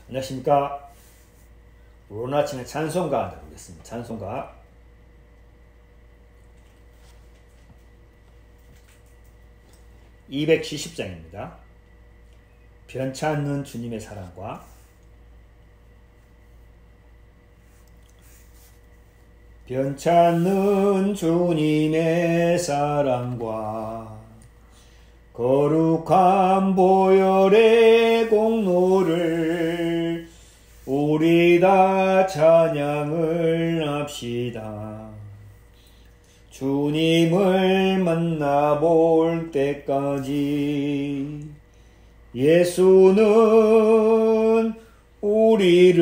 안녕하십니까. 오늘 아침에 찬송가 다루겠습니다. 찬송가 270장입니다. 변치 않는 주님의 사랑과 변치 않는 주님의 사랑과 거룩한 보혈의 공로를 우리 다 찬양을 합시다. 주님을 만나볼 때까지 예수는 우리를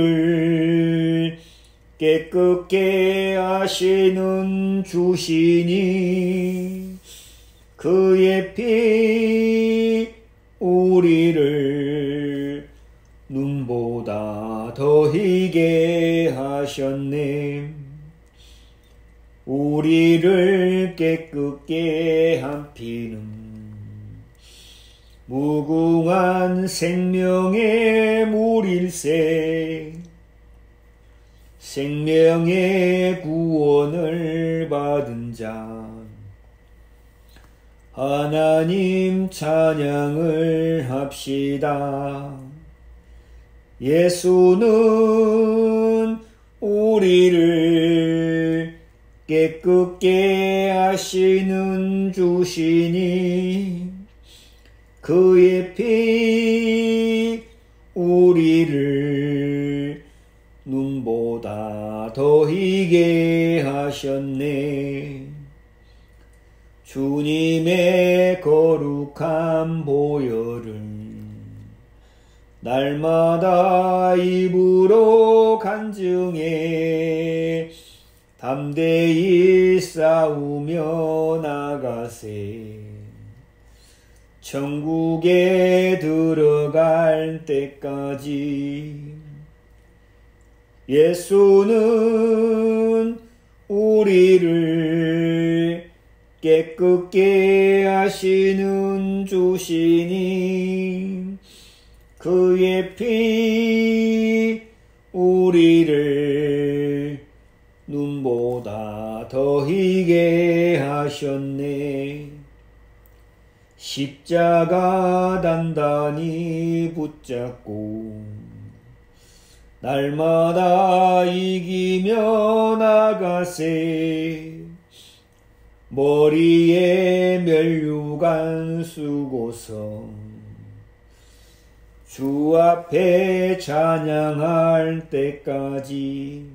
깨끗게 하시는 주시니 그의 피 우리를 눈보다 더 희게 하셨네. 우리를 깨끗게 한 피는 무궁한 생명의 물일세. 생명의 구원을 받은 자 하나님 찬양을 합시다. 예수는 우리를 깨끗게 하시는 주시니 그의 피 우리를 눈보다 더 희게 하셨네. 주님의 거룩한 보혈을 날마다 입으로 간증해 담대히 싸우며 나가세. 천국에 들어갈 때까지 예수는 우리를 깨끗게 하시는 주시니 그의 피 우리를 눈보다 더 희게 하셨네. 십자가 단단히 붙잡고 날마다 이기며 나가세. 머리에 면류관 쓰고서 주 앞에 찬양할 때까지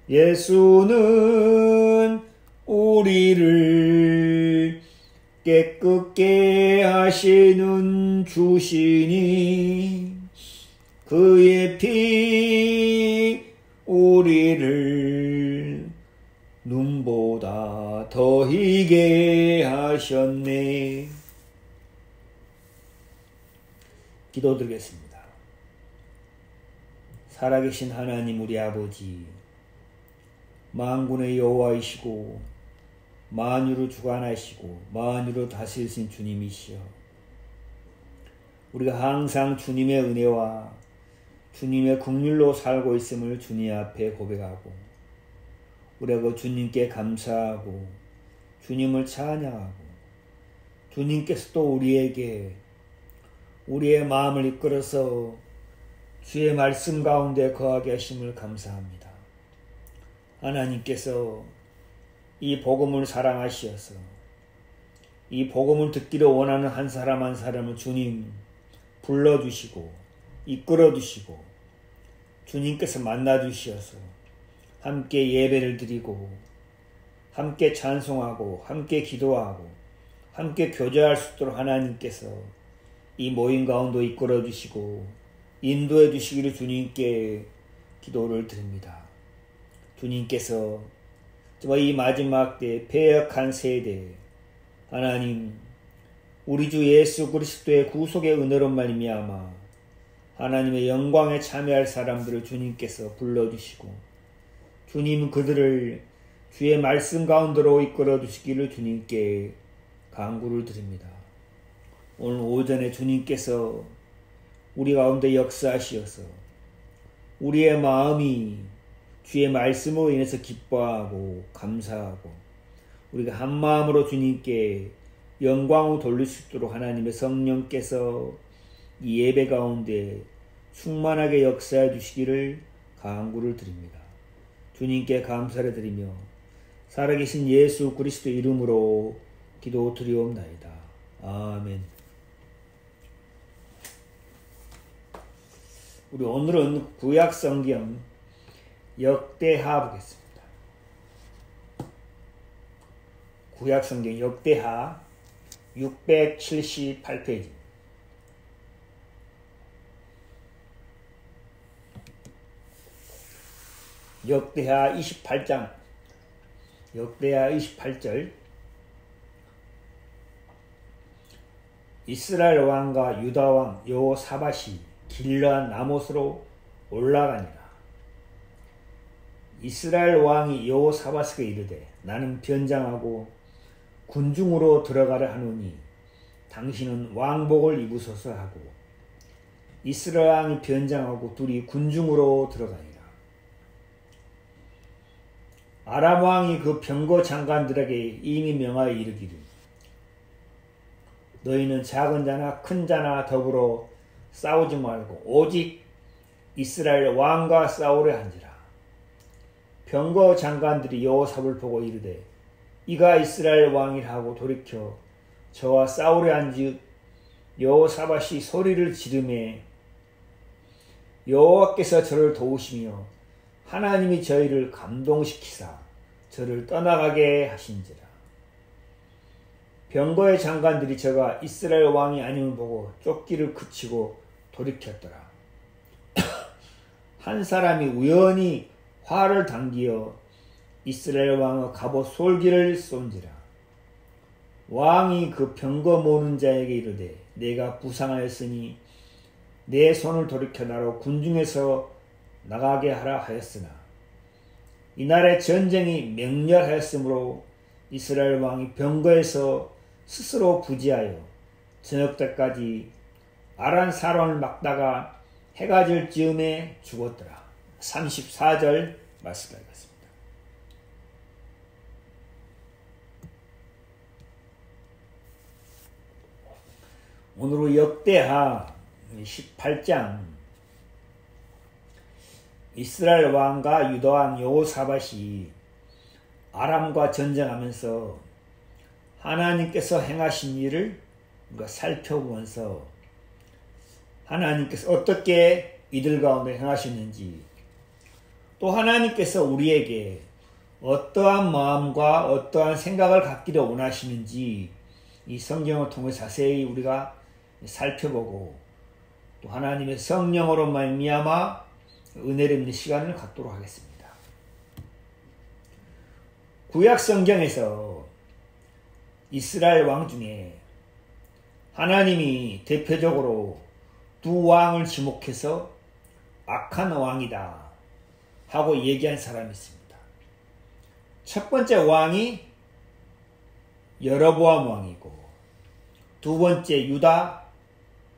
예수는 우리를 깨끗게 하시는 주시니 그의 피 우리를 눈보다 더 희게 하셨네. 기도드리겠습니다. 살아계신 하나님 우리 아버지, 만군의 여호와이시고 만유를 주관하시고 만유를 다스리신 주님이시여, 우리가 항상 주님의 은혜와 주님의 긍휼로 살고 있음을 주님 앞에 고백하고 우리가 그 주님께 감사하고 주님을 찬양하고 주님께서 또 우리에게 우리의 마음을 이끌어서 주의 말씀 가운데 거하게 하심을 감사합니다. 하나님께서 이 복음을 사랑하시어서 이 복음을 듣기를 원하는 한 사람 한 사람을 주님 불러주시고 이끌어주시고 주님께서 만나주시어서 함께 예배를 드리고 함께 찬송하고 함께 기도하고 함께 교제할 수 있도록 하나님께서 이 모임 가운데 이끌어주시고 인도해 주시기를 주님께 기도를 드립니다. 주님께서 정말 이 마지막 때 패역한 세대 하나님 우리 주 예수 그리스도의 구속의 은혜로 말미암아 하나님의 영광에 참여할 사람들을 주님께서 불러주시고 주님 그들을 주의 말씀 가운데로 이끌어 주시기를 주님께 간구를 드립니다. 오늘 오전에 주님께서 우리 가운데 역사하시어서 우리의 마음이 주의 말씀으로 인해서 기뻐하고 감사하고 우리가 한 마음으로 주님께 영광을 돌릴 수 있도록 하나님의 성령께서 이 예배 가운데 충만하게 역사해 주시기를 간구를 드립니다. 주님께 감사를 드리며 살아계신 예수 그리스도 이름으로 기도 드리옵나이다. 아멘. 우리 오늘은 구약 성경 역대하 보겠습니다. 구약 성경 역대하 678페이지. 역대하 28장, 역대하 28절. 이스라엘 왕과 유다 왕 여호사밧이 길르앗 라못으로 올라가니라. 이스라엘 왕이 여호사밧에게 이르되 나는 변장하고 군중으로 들어가려 하노니 당신은 왕복을 입으소서 하고 이스라엘 왕이 변장하고 둘이 군중으로 들어가니라. 아람 왕이 그 병거 장관들에게 이미 명하여 이르기를 너희는 작은 자나 큰 자나 더불어 싸우지 말고 오직 이스라엘 왕과 싸우려 한지라. 병거 장관들이 여호사밧을 보고 이르되 이가 이스라엘 왕이라 하고 돌이켜 저와 싸우려 한즉 여호사밧이 소리를 지르매 여호와께서 저를 도우시며 하나님이 저희를 감동시키사 저를 떠나가게 하신지라. 병거의 장관들이 저가 이스라엘 왕이 아님을 보고 쫓기를 그치고 돌이켰더라. 한 사람이 우연히 활을 당기어 이스라엘 왕의 갑옷 솔기를 쏜지라. 왕이 그 병거 모는 자에게 이르되 내가 부상하였으니 내 손을 돌이켜 나로 군중에서 나가게 하라 하였으나 이날에 전쟁이 맹렬하였으므로 이스라엘 왕이 병거에서 스스로 부지하여 저녁 때까지 아란 사론을 막다가 해가 질 즈음에 죽었더라. 34절 말씀하겠습니다. 오늘은 역대하 18장 이스라엘 왕과 유다 왕 여호사밧이 아람과 전쟁하면서 하나님께서 행하신 일을 우리가 살펴보면서 하나님께서 어떻게 이들 가운데 행하셨는지 또 하나님께서 우리에게 어떠한 마음과 어떠한 생각을 갖기를 원하시는지 이 성경을 통해 자세히 우리가 살펴보고 또 하나님의 성령으로 말미암아 은혜를 입는 시간을 갖도록 하겠습니다. 구약 성경에서 이스라엘 왕 중에 하나님이 대표적으로 두 왕을 지목해서 악한 왕이다 하고 얘기한 사람이 있습니다. 첫 번째 왕이 여로보암 왕이고 두 번째 유다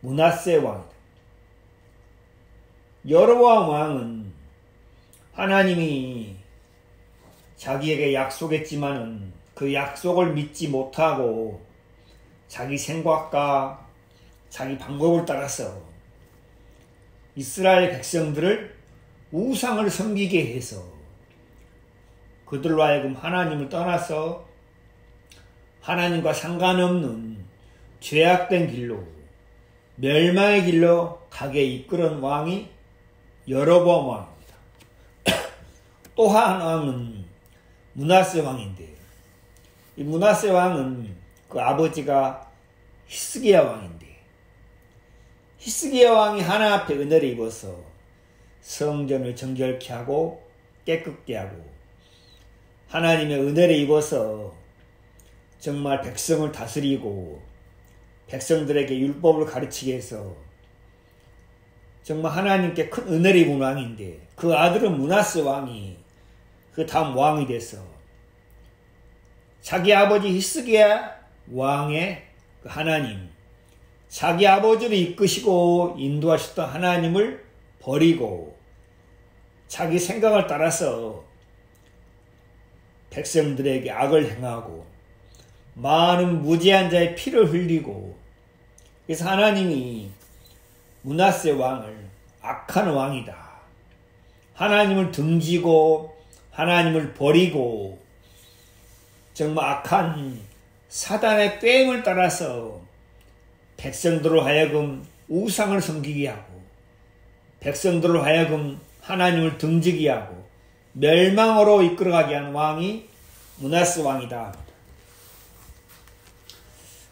므낫세 왕이다. 여로보암 왕은 하나님이 자기에게 약속했지만은 그 약속을 믿지 못하고 자기 생각과 자기 방법을 따라서 이스라엘 백성들을 우상을 섬기게 해서 그들로 하여금 하나님을 떠나서 하나님과 상관없는 죄악된 길로 멸망의 길로 가게 이끄는 왕이 여로보암 왕입니다. 또 한 왕은 므낫세 왕인데 이 므낫세 왕은 그 아버지가 히스기야 왕인데 히스기야 왕이 하나님 앞에 은혜를 입어서 성전을 정결케 하고 깨끗게 하고 하나님의 은혜를 입어서 정말 백성을 다스리고 백성들에게 율법을 가르치게 해서 정말 하나님께 큰 은혜를 입은 왕인데 그 아들은 므낫세 왕이 그 다음 왕이 돼서 자기 아버지 히스기야 왕의 그 하나님 자기 아버지를 이끄시고 인도하셨던 하나님을 버리고 자기 생각을 따라서 백성들에게 악을 행하고 많은 무죄한 자의 피를 흘리고, 그래서 하나님이 므낫세 왕을 악한 왕이다, 하나님을 등지고 하나님을 버리고 정말 악한 사단의 꾀임을 따라서 백성들로 하여금 우상을 섬기게 하고 백성들로 하여금 하나님을 등지게 하고 멸망으로 이끌어가게 한 왕이 므낫세 왕이다.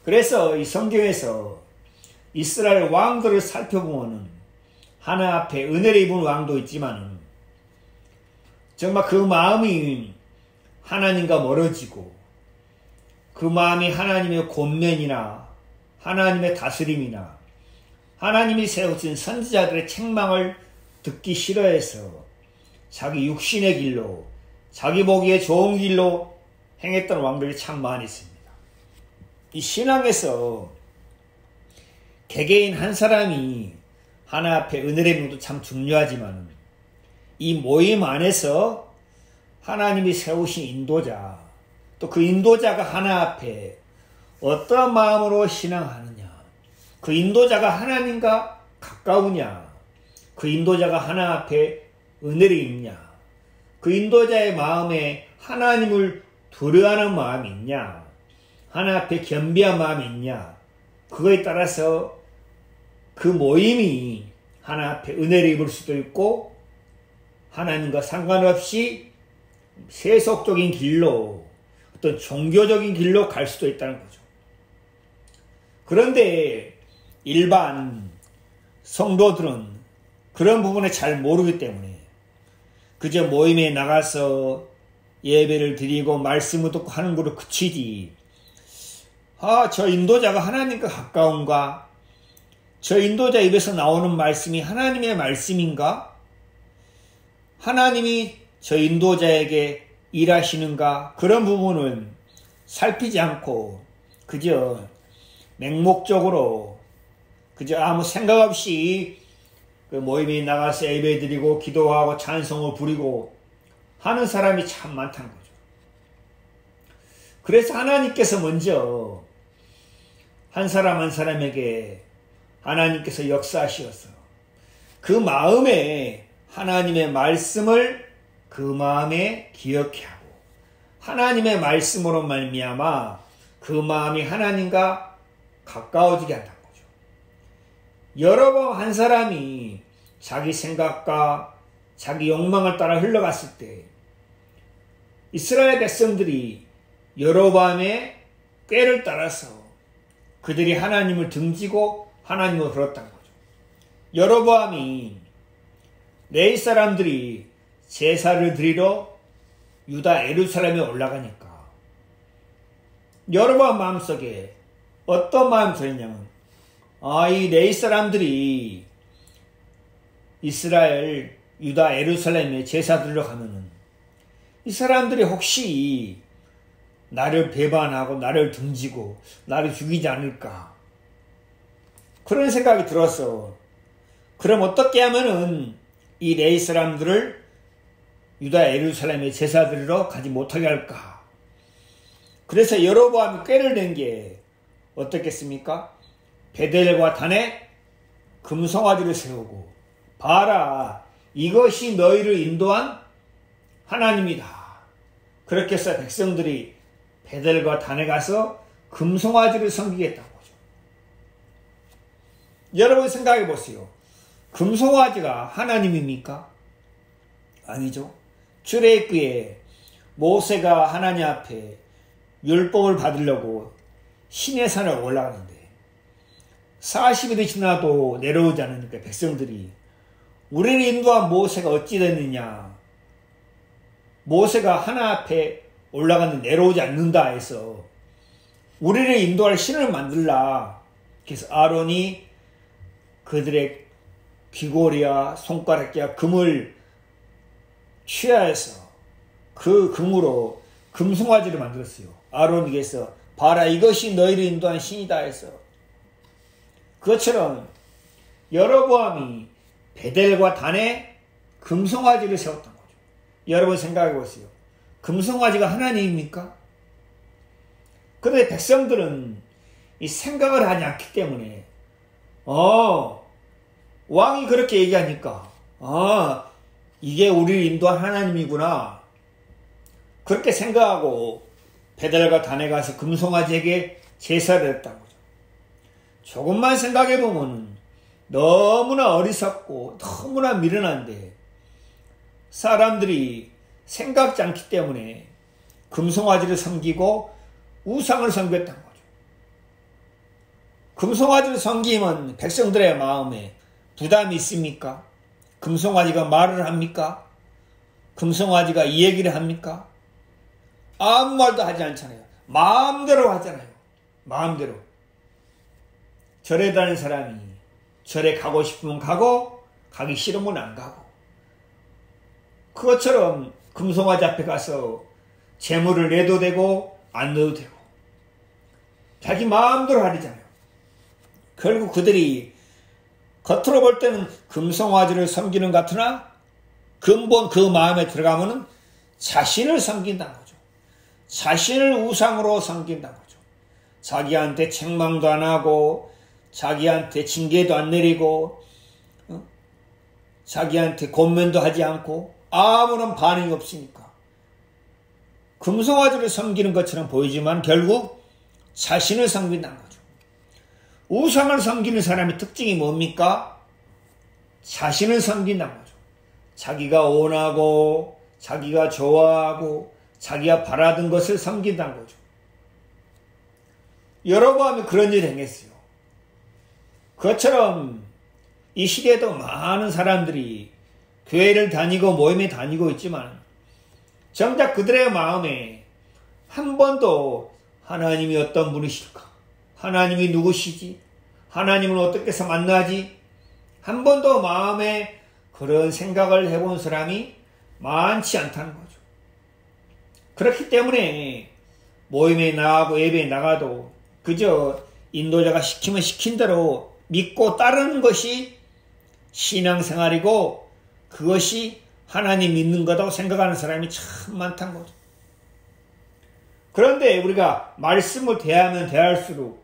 그래서 이 성경에서 이스라엘 왕들을 살펴보면 하나 앞에 은혜를 입은 왕도 있지만 정말 그 마음이 하나님과 멀어지고 그 마음이 하나님의 권면이나 하나님의 다스림이나 하나님이 세우신 선지자들의 책망을 듣기 싫어해서 자기 육신의 길로 자기 보기에 좋은 길로 행했던 왕들이 참 많이 있습니다. 이 신앙에서 개개인 한 사람이 하나 앞에 은혜를 입는 것도 참 중요하지만 이 모임 안에서 하나님이 세우신 인도자, 또 그 인도자가 하나 앞에 어떠한 마음으로 신앙하느냐, 그 인도자가 하나님과 가까우냐, 그 인도자가 하나 앞에 은혜를 입냐, 그 인도자의 마음에 하나님을 두려워하는 마음이 있냐, 하나 앞에 겸비한 마음이 있냐, 그거에 따라서 그 모임이 하나 앞에 은혜를 입을 수도 있고 하나님과 상관없이 세속적인 길로 어떤 종교적인 길로 갈 수도 있다는 거죠. 그런데 일반 성도들은 그런 부분을 잘 모르기 때문에 그저 모임에 나가서 예배를 드리고 말씀을 듣고 하는 거로 그치지, 저 인도자가 하나님과 가까운가? 저 인도자 입에서 나오는 말씀이 하나님의 말씀인가? 하나님이 저 인도자에게 일하시는가? 그런 부분은 살피지 않고 그저 맹목적으로 그저 아무 생각 없이 그 모임에 나가서 예배 드리고 기도하고 찬송을 부리고 하는 사람이 참 많다는 거죠. 그래서 하나님께서 먼저 한 사람 한 사람에게 하나님께서 역사하시어서 그 마음에 하나님의 말씀을 그 마음에 기억해 하고 하나님의 말씀으로 말미암아 그 마음이 하나님과 가까워지게 한다는 거죠. 여러 번 한 사람이 자기 생각과 자기 욕망을 따라 흘러갔을 때 이스라엘 백성들이 여로보암의 꾀를 따라서 그들이 하나님을 등지고 하나님을 들었다는 거죠. 여로보암이 레위 사람들이 제사를 드리러 유다 예루살렘에 올라가니까 여로보암 마음속에 어떤 마음이 들었냐면, 이 레위 사람들이 이스라엘 유다 예루살렘에 제사 드리러 가면은 이 사람들이 혹시 나를 배반하고 나를 등지고 나를 죽이지 않을까, 그런 생각이 들었어. 그럼 어떻게 하면은 이 레위 사람들을 유다 예루살렘에 제사 드리러 가지 못하게 할까? 그래서 여로보암이 꾀를 낸 게 어떻겠습니까? 베델과 단에 금송아지를 세우고, 봐라, 이것이 너희를 인도한 하나님이다. 그렇게 해서 백성들이 베델과 단에 가서 금송아지를 섬기겠다고 하죠. 여러분 생각해 보세요. 금송아지가 하나님입니까? 아니죠. 출애굽기에 모세가 하나님 앞에 율법을 받으려고 시내산에 올라가는데 40일이 지나도 내려오지 않으니까 백성들이 우리를 인도한 모세가 어찌 됐느냐, 모세가 하나 앞에 올라갔는데 내려오지 않는다 해서 우리를 인도할 신을 만들라. 그래서 아론이 그들의 귀고리와 손가락과 금을 취하해서 그 금으로 금송아지를 만들었어요. 아론에게서 봐라, 이것이 너희를 인도한 신이다 해서 그것처럼 여로보암이 베델과 단에 금송아지를 세웠던 거죠. 여러분 생각해 보세요. 금송아지가 하나님입니까? 그런데 백성들은 이 생각을 하지 않기 때문에 왕이 그렇게 얘기하니까 이게 우리를 인도한 하나님이구나 그렇게 생각하고 베델과 단에 가서 금송아지에게 제사를 했다는 거죠. 조금만 생각해 보면 너무나 어리석고 너무나 미련한데 사람들이 생각지 않기 때문에 금송아지를 섬기고 우상을 섬겼다는 거죠. 금송아지를 섬기면 백성들의 마음에 부담이 있습니까? 금송아지가 말을 합니까? 금송아지가 이 얘기를 합니까? 아무 말도 하지 않잖아요. 마음대로 하잖아요. 마음대로. 절에 다니는 사람이 절에 가고 싶으면 가고 가기 싫으면 안 가고 그것처럼 금송아지 앞에 가서 재물을 내도 되고 안 넣어도 되고 자기 마음대로 하리잖아요. 결국 그들이 겉으로 볼 때는 금송아지를 섬기는 것 같으나 근본 그 마음에 들어가면은 자신을 섬긴다는 거죠. 자신을 우상으로 섬긴다는 거죠. 자기한테 책망도 안 하고 자기한테 징계도 안 내리고 자기한테 권면도 하지 않고 아무런 반응이 없으니까 금송아지를 섬기는 것처럼 보이지만 결국 자신을 섬긴다는 거죠. 우상을 섬기는 사람의 특징이 뭡니까? 자신을 섬긴다는 거죠. 자기가 원하고 자기가 좋아하고 자기가 바라던 것을 섬긴다는 거죠. 여로보암이 그런 일을 행했어요. 그것처럼 이 시대에도 많은 사람들이 교회를 다니고 모임에 다니고 있지만 정작 그들의 마음에 한 번도 하나님이 어떤 분이실까? 하나님이 누구시지? 하나님은 어떻게 해서 만나지? 한 번도 마음에 그런 생각을 해본 사람이 많지 않다는 거죠. 그렇기 때문에 모임에 나가고 예배에 나가도 그저 인도자가 시키면 시킨 대로 믿고 따르는 것이 신앙생활이고 그것이 하나님 믿는 거라고 생각하는 사람이 참 많다는 거죠. 그런데 우리가 말씀을 대하면 대할수록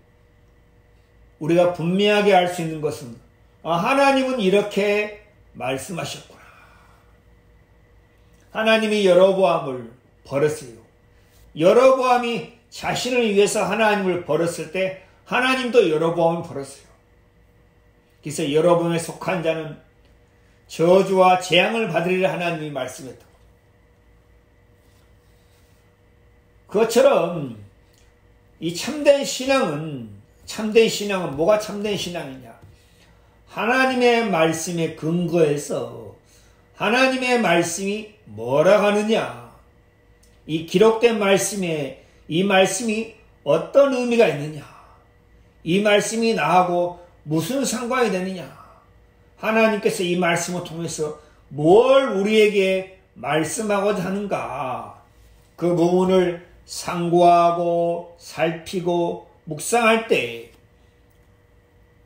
우리가 분명하게 알 수 있는 것은 하나님은 이렇게 말씀하셨구나. 하나님이 여로보암을 버렸어요. 여로보암이 자신을 위해서 하나님을 버렸을 때 하나님도 여로보암을 버렸어요. 그래서 여로보암에 속한 자는 저주와 재앙을 받으리라 하나님이 말씀했다. 그것처럼 이 참된 신앙은 뭐가 참된 신앙이냐? 하나님의 말씀에 근거해서 하나님의 말씀이 뭐라고 하느냐? 이 기록된 말씀에 이 말씀이 어떤 의미가 있느냐? 이 말씀이 나하고 무슨 상관이 되느냐? 하나님께서 이 말씀을 통해서 뭘 우리에게 말씀하고자 하는가? 그 부분을 상고하고 살피고 묵상할 때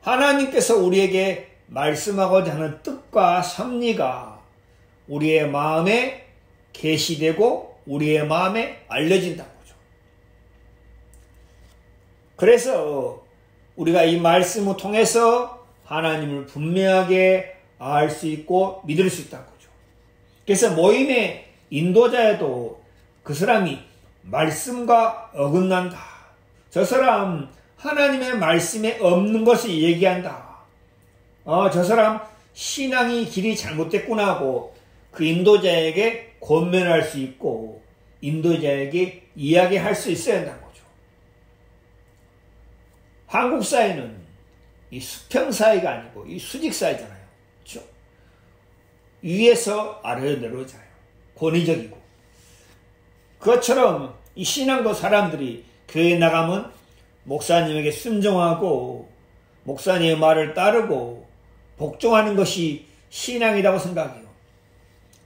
하나님께서 우리에게 말씀하고자 하는 뜻과 섭리가 우리의 마음에 계시되고 우리의 마음에 알려진다는 거죠. 그래서 우리가 이 말씀을 통해서 하나님을 분명하게 알 수 있고 믿을 수 있다는 거죠. 그래서 모임의 인도자에도 그 사람이 말씀과 어긋난다. 저 사람 하나님의 말씀에 없는 것을 얘기한다. 저 사람 신앙이 길이 잘못됐구나 하고 그 인도자에게 권면할 수 있고 인도자에게 이야기할 수 있어야 한다는 거죠. 한국 사회는 이 수평 사회가 아니고 이 수직 사회잖아요. 그렇죠? 위에서 아래로 내려오잖아요. 권위적이고. 그것처럼 이 신앙도 사람들이 교회에 나가면 목사님에게 순종하고 목사님의 말을 따르고 복종하는 것이 신앙이라고 생각해요.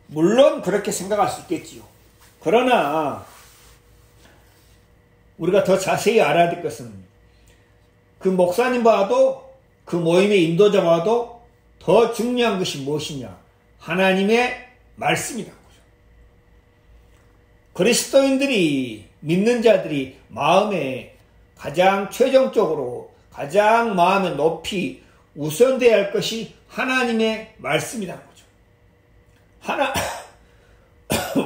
물론 그렇게 생각할 수 있겠지요. 그러나 우리가 더 자세히 알아야 될 것은 그 목사님 봐도 그 모임의 인도자와도 더 중요한 것이 무엇이냐? 하나님의 말씀이라는 거죠. 그리스도인들이, 믿는 자들이 마음에 가장 최종적으로 가장 마음에 높이 우선되어야 할 것이 하나님의 말씀이라는 거죠.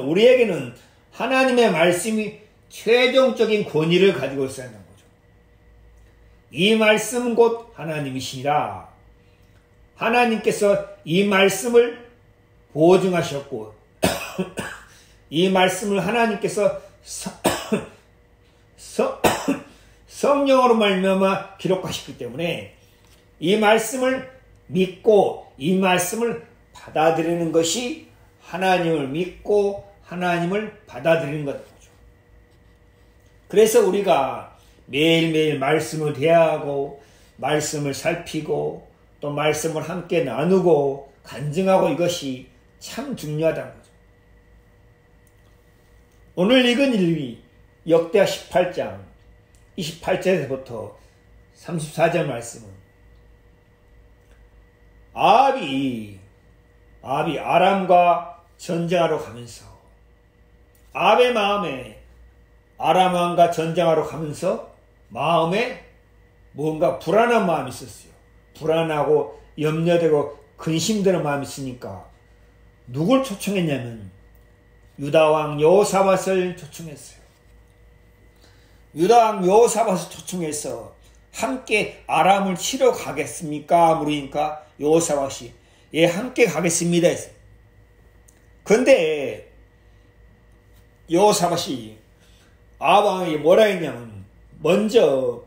우리에게는 하나님의 말씀이 최종적인 권위를 가지고 있어야 한다는 거죠. 이 말씀 곧 하나님이시니라. 하나님께서 이 말씀을 보증하셨고 이 말씀을 하나님께서 성령으로 말미암아 기록하셨기 때문에 이 말씀을 믿고 이 말씀을 받아들이는 것이 하나님을 믿고 하나님을 받아들이는 것이죠. 그래서 우리가 매일매일 말씀을 대하고 말씀을 살피고 또 말씀을 함께 나누고 간증하고 이것이 참 중요하다는 거죠. 오늘 읽은 일이 역대하 18장 28절에서부터 34절 말씀은 아합이 아람과 전쟁하러 가면서 아합의 마음에 아람 왕과 전쟁하러 가면서 마음에 뭔가 불안한 마음이 있었어요. 불안하고 염려되고 근심되는 마음이 있으니까 누굴 초청했냐면 유다왕 여호사밧을 초청했어요. 유다왕 여호사밧을 초청해서 함께 아람을 치러 가겠습니까? 물으니까 여호사밧이 예, 함께 가겠습니다 했어요. 근데 여호사밧이 아합 왕에게 뭐라 했냐면 먼저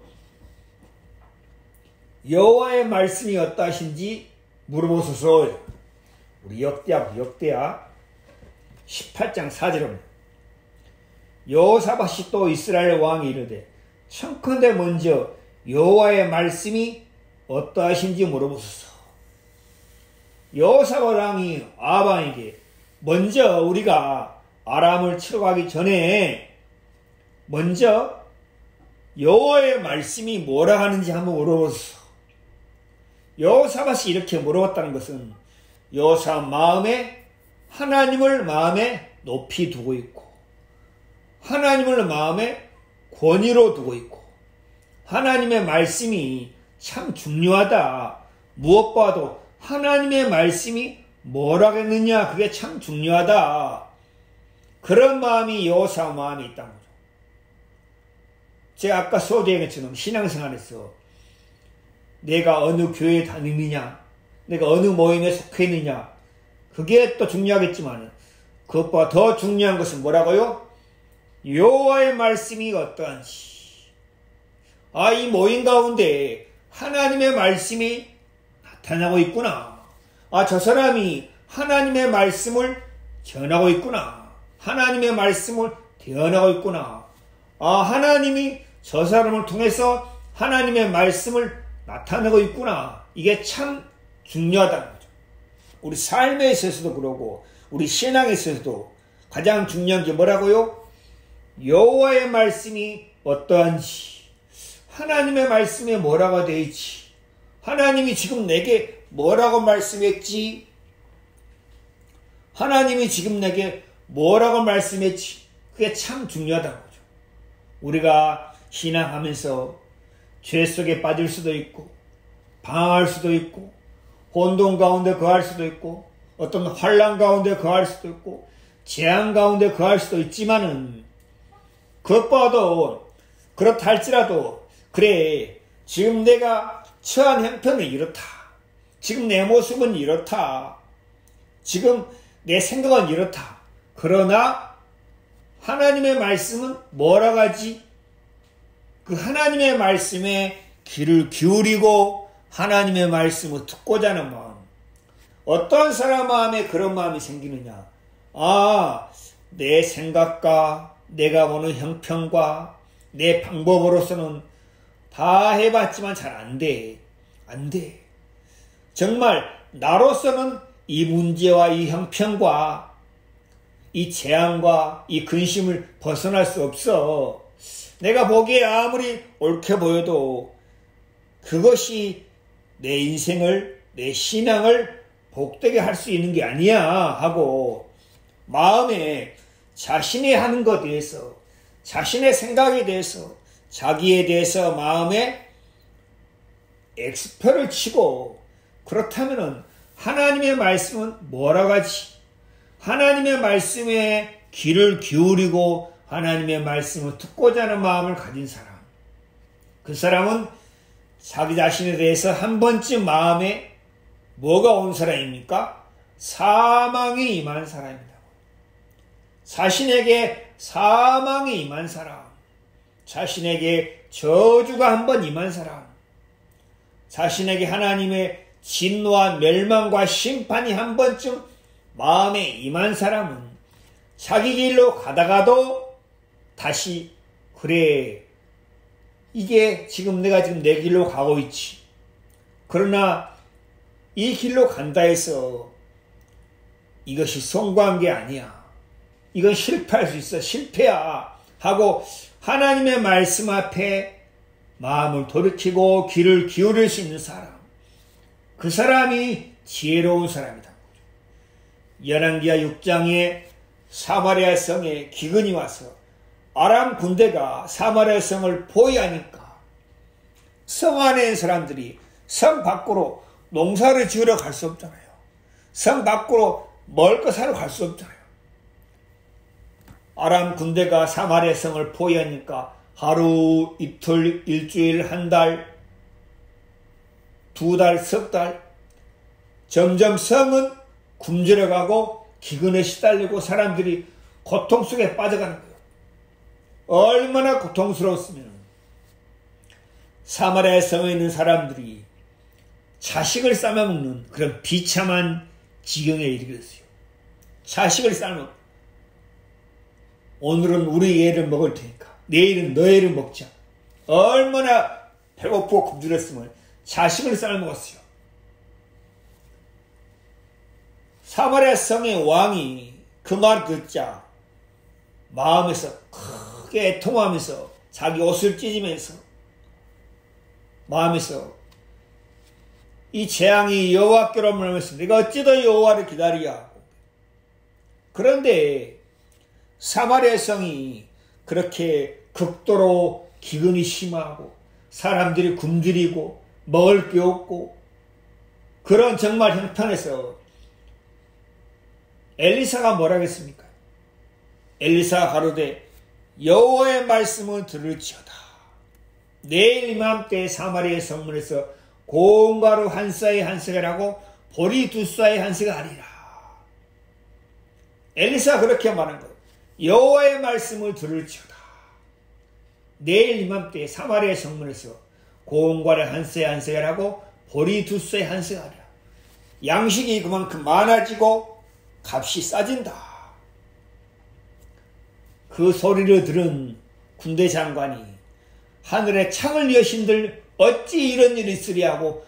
여호와의 말씀이 어떠하신지 물어보소서. 우리 역대하 18장 4절은 여호사밧이 또 이스라엘 왕이 이르되 청컨대 먼저 여호와의 말씀이 어떠하신지 물어보소서. 여호사밧 왕이 아합 왕에게 먼저 우리가 아람을 치러 가기 전에 먼저 여호와의 말씀이 뭐라 하는지 한번 물어보소서. 여호사밧이 이렇게 물어봤다는 것은 여호사밧 마음에 하나님을 마음에 높이 두고 있고 하나님을 마음에 권위로 두고 있고 하나님의 말씀이 참 중요하다. 무엇보다도 하나님의 말씀이 뭐라고 했느냐 그게 참 중요하다. 그런 마음이 여호사밧 마음에 있다는 거죠. 제가 아까 소개한 것처럼 신앙생활에서 내가 어느 교회에 다니느냐 내가 어느 모임에 속해 있느냐 그게 또 중요하겠지만 그것보다 더 중요한 것은 뭐라고요? 여호와의 말씀이 어떠한지. 이 모임 가운데 하나님의 말씀이 나타나고 있구나. 저 사람이 하나님의 말씀을 전하고 있구나. 하나님의 말씀을 대언하고 있구나. 하나님이 저 사람을 통해서 하나님의 말씀을 나타내고 있구나. 이게 참 중요하다는 거죠. 우리 삶에 있어서도 그러고 우리 신앙에 있어서도 가장 중요한 게 뭐라고요? 여호와의 말씀이 어떠한지, 하나님의 말씀에 뭐라고 되어 있지, 하나님이 지금 내게 뭐라고 말씀했지, 하나님이 지금 내게 뭐라고 말씀했지, 그게 참 중요하다는 거죠. 우리가 신앙하면서 죄 속에 빠질 수도 있고 방황할 수도 있고 혼돈 가운데 거할 수도 있고 어떤 환난 가운데 거할 수도 있고 재앙 가운데 거할 수도 있지만은 그것보다도 그렇다 할지라도 그래 지금 내가 처한 형편은 이렇다. 지금 내 모습은 이렇다. 지금 내 생각은 이렇다. 그러나 하나님의 말씀은 뭐라고 하지? 그 하나님의 말씀에 귀를 기울이고 하나님의 말씀을 듣고자 하는 마음. 어떤 사람 마음에 그런 마음이 생기느냐? 내 생각과 내가 보는 형편과 내 방법으로서는 다 해봤지만 잘 안 돼. 안 돼. 정말 나로서는 이 문제와 이 형편과 이 재앙과 이 근심을 벗어날 수 없어. 내가 보기에 아무리 옳게 보여도 그것이 내 인생을, 내 신앙을 복되게 할 수 있는 게 아니야 하고 마음에 자신이 하는 것에 대해서, 자신의 생각에 대해서, 자기에 대해서 마음에 X표를 치고, 그렇다면은 하나님의 말씀은 뭐라고 하지? 하나님의 말씀에 귀를 기울이고 하나님의 말씀을 듣고자 하는 마음을 가진 사람, 그 사람은 자기 자신에 대해서 한 번쯤 마음에 뭐가 온 사람입니까? 사망이 임한 사람입니다. 자신에게 사망이 임한 사람, 자신에게 저주가 한번 임한 사람, 자신에게 하나님의 진노와 멸망과 심판이 한 번쯤 마음에 임한 사람은 자기 길로 가다가도 다시, 그래, 이게 지금 내가 내 길로 가고 있지. 그러나 이 길로 간다 해서 이것이 성공한 게 아니야. 이건 실패할 수 있어. 실패야. 하고 하나님의 말씀 앞에 마음을 돌이키고 귀를 기울일 수 있는 사람, 그 사람이 지혜로운 사람이다. 열왕기하 6장에 사마리아 성에 기근이 와서 아람 군대가 사마리아 성을 포위하니까 성 안에 있는 사람들이 성 밖으로 농사를 지으러 갈 수 없잖아요. 성 밖으로 먹을 거 사러 갈 수 없잖아요. 아람 군대가 사마리아 성을 포위하니까 하루, 이틀, 일주일, 한 달, 두 달, 석 달, 점점 성은 굶주려가고 기근에 시달리고 사람들이 고통 속에 빠져가는 거예요. 얼마나 고통스러웠으면 사마리아 성에 있는 사람들이 자식을 삶아먹는 그런 비참한 지경에 이르겠어요. 자식을 삶아, 오늘은 우리 애를 먹을 테니까 내일은 너의 애를 먹자. 얼마나 배고프고 굶주렸으면 자식을 삶아먹었어요. 사마리아 성의 왕이 그 말 듣자 마음에서 크게 애통하면서 자기 옷을 찢으면서 마음에서 이 재앙이 여호와께로 말하면서 내가 어찌 더 여호와를 기다리야 하고, 그런데 사마리아 성이 그렇게 극도로 기근이 심하고 사람들이 굶주리고 먹을 게 없고 그런 정말 형편에서 엘리사가 뭐라고 했습니까? 엘리사가 가로되 여호와의 말씀을 들을지어다. 내일 이맘때 사마리아 성문에서 고운 가루 한 쌀에 한 세겔하고 보리 두 쌀에 한 세겔 하리라. 엘리사가 그렇게 말한 거예요. 여호와의 말씀을 들을지어다. 내일 이맘때 사마리아 성문에서 고운 가루 한 쌀에 한 세겔하고 보리 두 쌀에 한 세겔 하리라. 양식이 그만큼 많아지고 값이 싸진다. 그 소리를 들은 군대 장관이 하늘의 창을 여신들 어찌 이런 일이 있으리 하고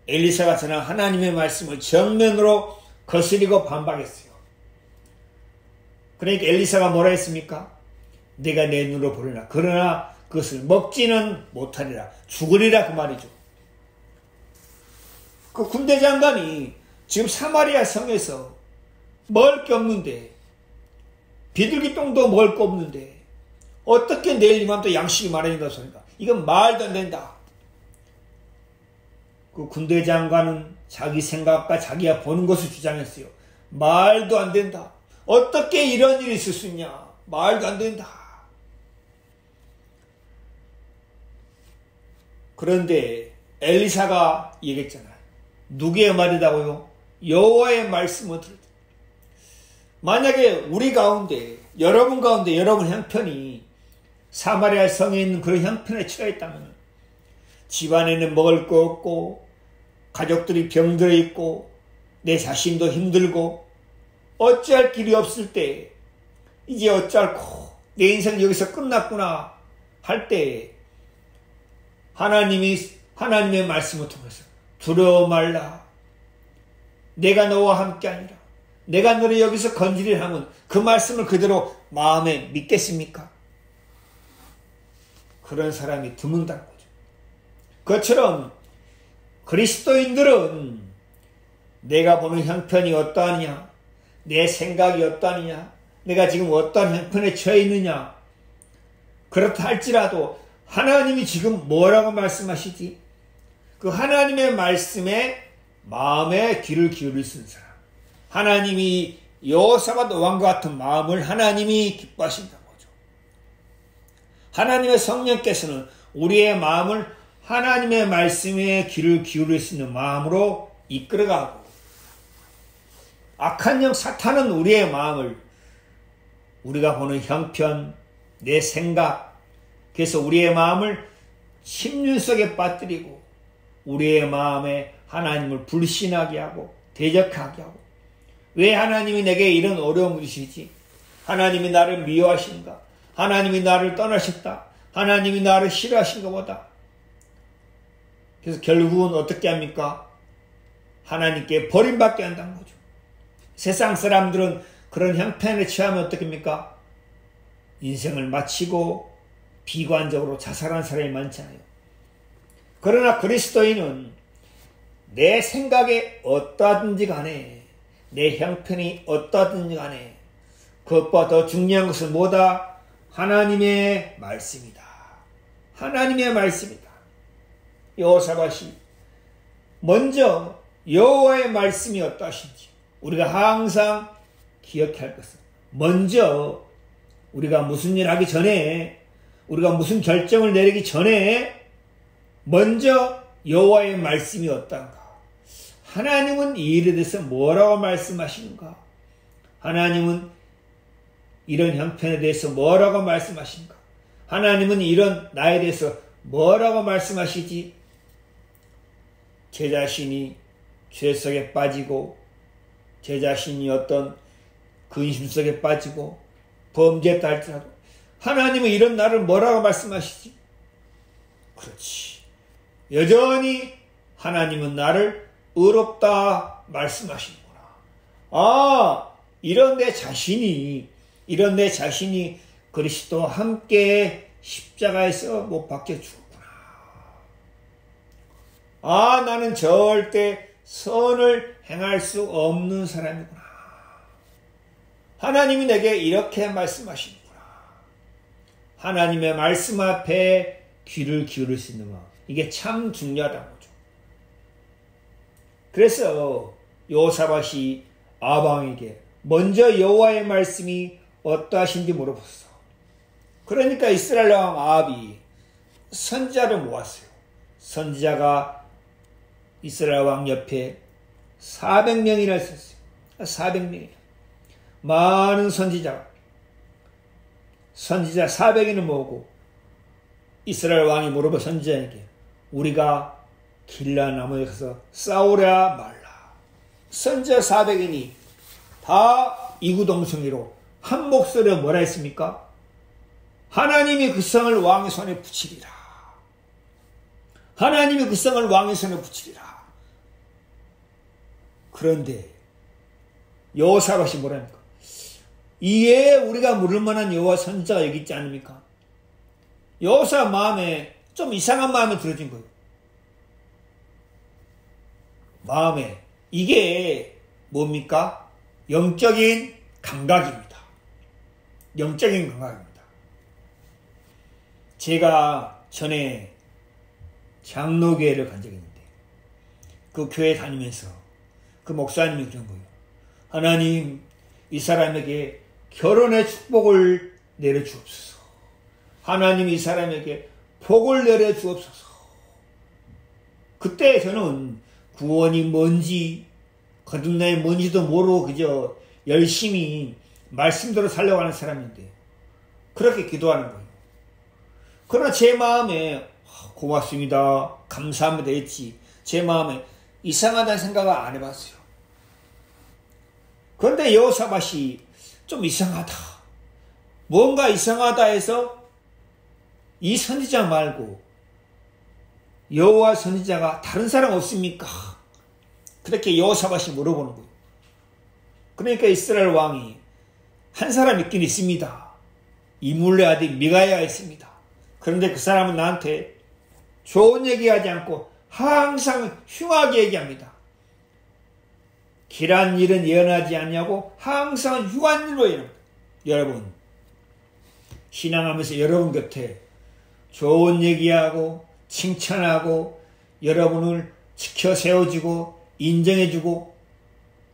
엘리사가 전한 하나님의 말씀을 정면으로 거스리고 반박했어요. 그러니까 엘리사가 뭐라 했습니까? 내가 내 눈으로 보리라. 그러나 그것을 먹지는 못하리라. 죽으리라 그 말이죠. 그 군대 장관이 지금 사마리아 성에서 먹을 게 없는데, 비둘기똥도 먹을 거 없는데 어떻게 내일 이맘때 양식이 마련이다 소리가, 이건 말도 안 된다. 그 군대 장관은 자기 생각과 자기가 보는 것을 주장했어요. 말도 안 된다. 어떻게 이런 일이 있을 수 있냐. 말도 안 된다. 그런데 엘리사가 얘기했잖아요. 누구의 말이라고요? 여호와의 말씀을 들을 때. 만약에 우리 가운데, 여러분 가운데 여러분 형편이 사마리아 성에 있는 그런 형편에 처했다면, 집안에는 먹을 거 없고 가족들이 병들어 있고 내 자신도 힘들고 어찌할 길이 없을 때, 이제 어찌할꼬 내 인생 여기서 끝났구나 할 때 하나님의 말씀을 통해서 두려워 말라. 내가 너와 함께하니라. 내가 너를 여기서 건지리라 하면 그 말씀을 그대로 마음에 믿겠습니까? 그런 사람이 드문다는 거죠. 그것처럼 그리스도인들은 내가 보는 형편이 어떠하느냐, 내 생각이 어떠하느냐, 내가 지금 어떤 형편에 처해 있느냐, 그렇다 할지라도 하나님이 지금 뭐라고 말씀하시지? 그 하나님의 말씀에 마음에 귀를 기울일 수 있는 사람, 하나님이 여호사밧 왕과 같은 마음을 하나님이 기뻐하신다는 거죠. 하나님의 성령께서는 우리의 마음을 하나님의 말씀에 귀를 기울일 수 있는 마음으로 이끌어가고, 악한 영 사탄은 우리의 마음을 우리가 보는 형편, 내 생각, 그래서 우리의 마음을 심륜 속에 빠뜨리고 우리의 마음에 하나님을 불신하게 하고 대적하게 하고, 왜 하나님이 내게 이런 어려움을 주시지? 하나님이 나를 미워하신가? 하나님이 나를 떠나셨다? 하나님이 나를 싫어하신가 보다. 그래서 결국은 어떻게 합니까? 하나님께 버림받게 한다는 거죠. 세상 사람들은 그런 형편에 처하면 어떻게 합니까? 인생을 마치고 비관적으로 자살한 사람이 많잖아요. 그러나 그리스도인은 내 생각에 어떠하든지 간에, 내 형편이 어떠하든지 간에 그것보다 더 중요한 것은 뭐다? 하나님의 말씀이다. 하나님의 말씀이다. 여호사밧이 먼저 여호와의 말씀이 어떠하신지 우리가 항상 기억해야 할 것은, 먼저 우리가 무슨 일 하기 전에, 우리가 무슨 결정을 내리기 전에 먼저 여호와의 말씀이 어떤가? 하나님은 이 일에 대해서 뭐라고 말씀하시는가? 하나님은 이런 형편에 대해서 뭐라고 말씀하시는가? 하나님은 이런 나에 대해서 뭐라고 말씀하시지? 제 자신이 죄 속에 빠지고, 제 자신이 어떤 근심 속에 빠지고 범죄했다 할지라도 하나님은 이런 나를 뭐라고 말씀하시지? 그렇지. 여전히 하나님은 나를 의롭다 말씀하시는구나. 아, 이런 내 자신이 그리스도와 함께 십자가에서 못 박혀 죽었구나. 아, 나는 절대 선을 행할 수 없는 사람이구나. 하나님이 내게 이렇게 말씀하시는구나. 하나님의 말씀 앞에 귀를 기울일 수 있는 것, 이게 참 중요하다는 거죠. 그래서 여호사밧이 아방에게 먼저 여호와의 말씀이 어떠하신지 물어봤어. 그러니까 이스라엘 왕 아합이 선지자를 모았어요. 선지자가 이스라엘 왕 옆에 400명이나 있었어요. 400명이나. 많은 선지자 400인을 모으고 이스라엘 왕이 물어본 선지자에게 우리가 길라 나무에 가서 싸우랴 말라. 선지자 400인이 다 이구동성이로 한 목소리로 뭐라 했습니까? 하나님이 그 성을 왕의 손에 붙이리라. 하나님이 그 성을 왕의 손에 붙이리라. 그런데 여호사밧이 뭐라 합니까? 이에 우리가 물을 만한 여호와 선지자가 여기 있지 않습니까? 여호사밧 마음에 좀 이상한 마음이 들어진 거예요. 마음에. 이게 뭡니까? 영적인 감각입니다. 영적인 감각입니다. 제가 전에 장로교회를 간 적이 있는데 그 교회 다니면서 그 목사님이 그런 거예요. 하나님, 이 사람에게 결혼의 축복을 내려주옵소서. 하나님, 이 사람에게 복을 내려주옵소서. 그때 저는 구원이 뭔지 거듭남이 뭔지도 모르고 그저 열심히 말씀대로 살려고 하는 사람인데 그렇게 기도하는 거예요. 그러나 제 마음에 고맙습니다, 감사합니다 했지, 제 마음에 이상하다는 생각을 안 해봤어요. 그런데 여호사밧이 좀 이상하다, 뭔가 이상하다 해서 이 선지자 말고 여호와 선지자가 다른 사람 없습니까? 그렇게 여호사밧이 물어보는 거예요. 그러니까 이스라엘 왕이 한 사람 있긴 있습니다. 이물레 아들 미가야가 있습니다. 그런데 그 사람은 나한테 좋은 얘기하지 않고 항상 흉하게 얘기합니다. 길한 일은 예언하지 않냐고 항상 흉한 일로 예언합니다. 여러분, 신앙하면서 여러분 곁에 좋은 얘기하고 칭찬하고 여러분을 지켜 세워주고 인정해주고